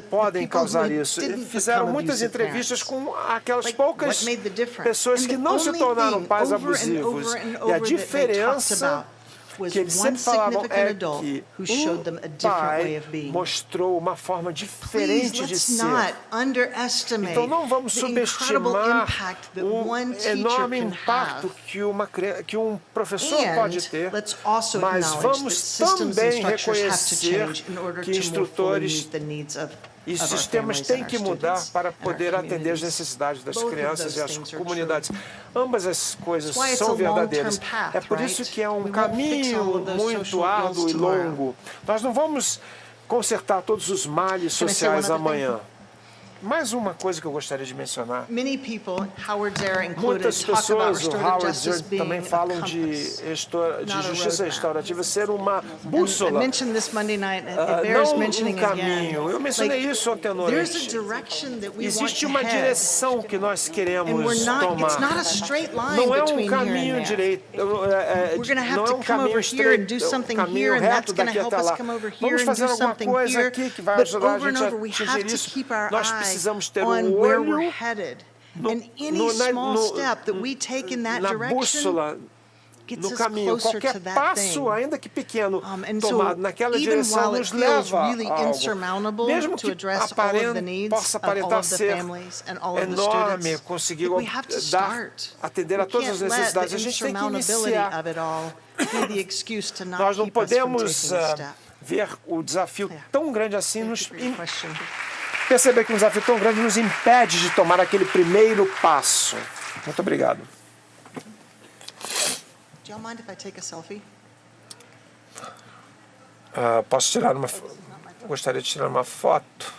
Speaker 6: podem causar isso. E fizeram muitas entrevistas com aquelas poucas pessoas que não se tornaram pais abusivos. E a diferença que eles sempre falavam é que pai mostrou uma forma diferente de ser. Então não vamos subestimar o enorme impacto que um professor pode ter, mas vamos também reconhecer que instrutores e sistemas têm que mudar para poder atender as necessidades das crianças e as comunidades. Ambas as coisas são verdadeiras. É por isso que é um caminho muito árduo e longo. Nós não vamos consertar todos os males sociais amanhã. Mais uma coisa que eu gostaria de mencionar. Muitas pessoas, o Howard Zinn também falam de justiça restaurativa ser uma bússola, não um caminho. Eu mencionei isso ontem à noite. Existe uma direção que nós queremos tomar. Não é um caminho direito, não é um caminho estreito, um caminho reto daqui até lá. Vamos fazer alguma coisa aqui que vai ajudar a gente a atingir isso. Nós precisamos ter um olho na bússola, no caminho. Qualquer passo, ainda que pequeno, tomado naquela direção nos leva a algo. Mesmo que possa aparentar ser enorme, conseguir atender a todas as necessidades, a gente tem que iniciar. Nós não podemos ver o desafio tão grande assim perceber que um desafio tão grande nos impede de tomar aquele primeiro passo. Muito obrigado. Posso tirar uma... Gostaria de tirar uma foto.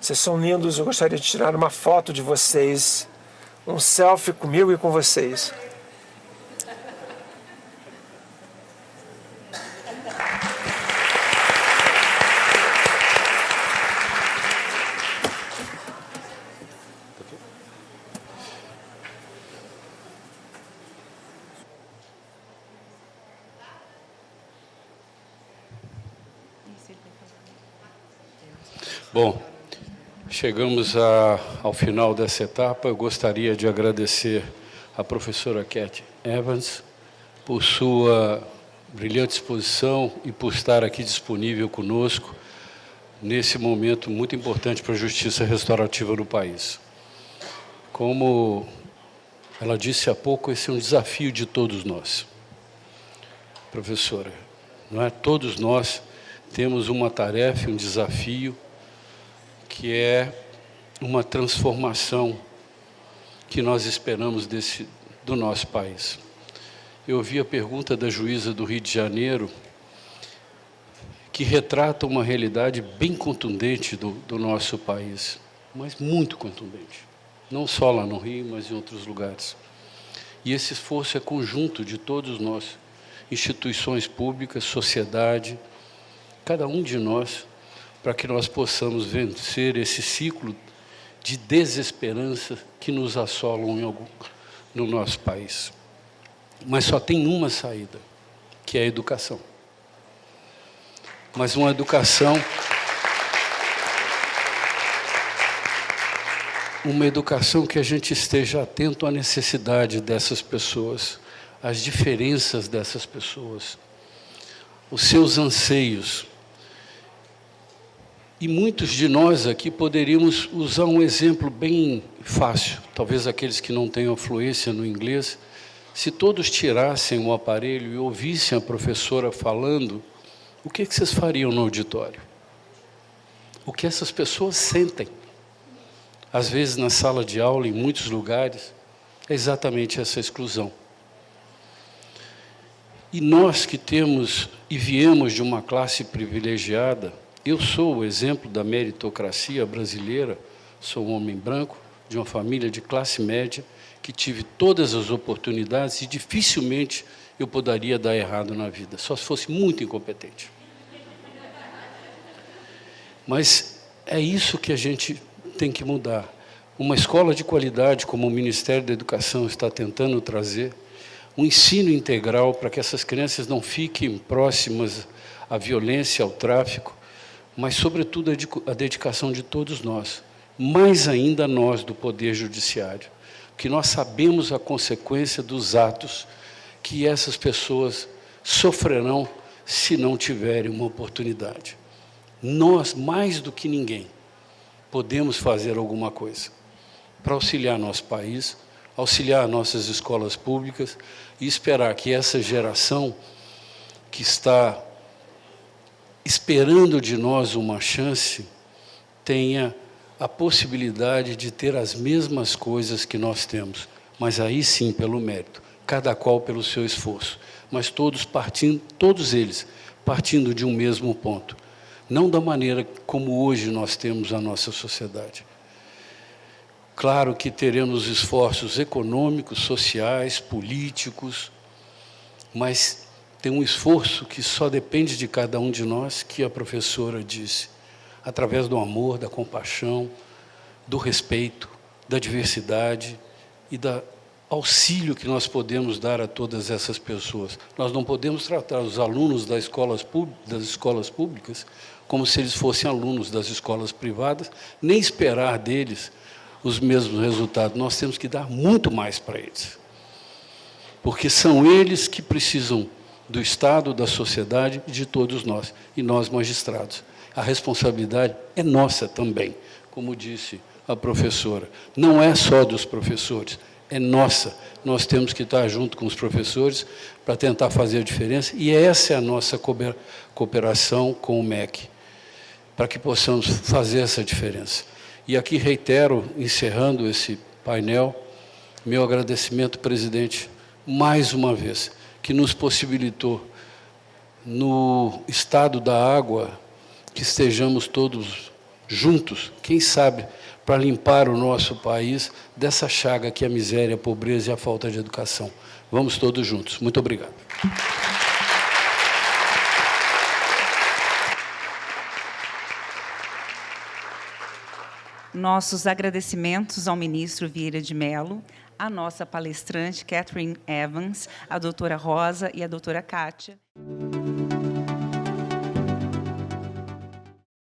Speaker 6: Vocês são lindos, eu gostaria de tirar uma foto de vocês. Um selfie comigo e com vocês.
Speaker 2: Bom, chegamos ao final dessa etapa. Eu gostaria de agradecer à professora Cat Evans por sua brilhante exposição e por estar aqui disponível conosco nesse momento muito importante para a justiça restaurativa no país. Como ela disse há pouco, esse é um desafio de todos nós. Professora, não é? Todos nós temos uma tarefa, um desafio, que é uma transformação que nós esperamos do nosso país. Eu ouvi a pergunta da juíza do Rio de Janeiro, que retrata uma realidade bem contundente do nosso país, mas muito contundente, não só lá no Rio, mas em outros lugares. E esse esforço é conjunto de todos nós, instituições públicas, sociedade, cada um de nós, para que nós possamos vencer esse ciclo de desesperança que nos assolam no nosso país. Mas só tem uma saída, que é a educação. Mas uma educação que a gente esteja atento à necessidade dessas pessoas, às diferenças dessas pessoas, os seus anseios. E muitos de nós aqui poderíamos usar um exemplo bem fácil, talvez aqueles que não tenham fluência no inglês, se todos tirassem o aparelho e ouvissem a professora falando, o que vocês fariam no auditório? O que essas pessoas sentem? Às vezes, na sala de aula, em muitos lugares, é exatamente essa exclusão. E nós que temos e viemos de uma classe privilegiada, eu sou o exemplo da meritocracia brasileira, sou um homem branco, de uma família de classe média, que tive todas as oportunidades e dificilmente eu poderia dar errado na vida, só se fosse muito incompetente. Mas é isso que a gente tem que mudar. Uma escola de qualidade, como o Ministério da Educação está tentando trazer, um ensino integral para que essas crianças não fiquem próximas à violência, ao tráfico, mas, sobretudo, a dedicação de todos nós, mais ainda nós do Poder Judiciário, que nós sabemos a consequência dos atos que essas pessoas sofrerão se não tiverem uma oportunidade. Nós, mais do que ninguém, podemos fazer alguma coisa para auxiliar nosso país, auxiliar nossas escolas públicas e esperar que essa geração que está esperando de nós uma chance tenha a possibilidade de ter as mesmas coisas que nós temos, mas aí sim pelo mérito, cada qual pelo seu esforço, mas todos eles partindo de um mesmo ponto, não da maneira como hoje nós temos a nossa sociedade. Claro que teremos esforços econômicos, sociais, políticos, mas tem um esforço que só depende de cada um de nós, que a professora disse, através do amor, da compaixão, do respeito, da diversidade e do auxílio que nós podemos dar a todas essas pessoas. Nós não podemos tratar os alunos das escolas públicas como se eles fossem alunos das escolas privadas, nem esperar deles os mesmos resultados. Nós temos que dar muito mais para eles, porque são eles que precisam do Estado, da sociedade e de todos nós, e nós magistrados. A responsabilidade é nossa também, como disse a professora. Não é só dos professores, é nossa. Nós temos que estar junto com os professores para tentar fazer a diferença, e essa é a nossa cooperação com o MEC, para que possamos fazer essa diferença. E aqui reitero, encerrando esse painel, meu agradecimento, presidente, mais uma vez, que nos possibilitou, no estado da água, que estejamos todos juntos, quem sabe, para limpar o nosso país dessa chaga que é a miséria, a pobreza e a falta de educação. Vamos todos juntos. Muito obrigado.
Speaker 1: Nossos agradecimentos ao ministro Vieira de Mello, à nossa palestrante, Catherine Evans, à doutora Rosa e à doutora Kátia.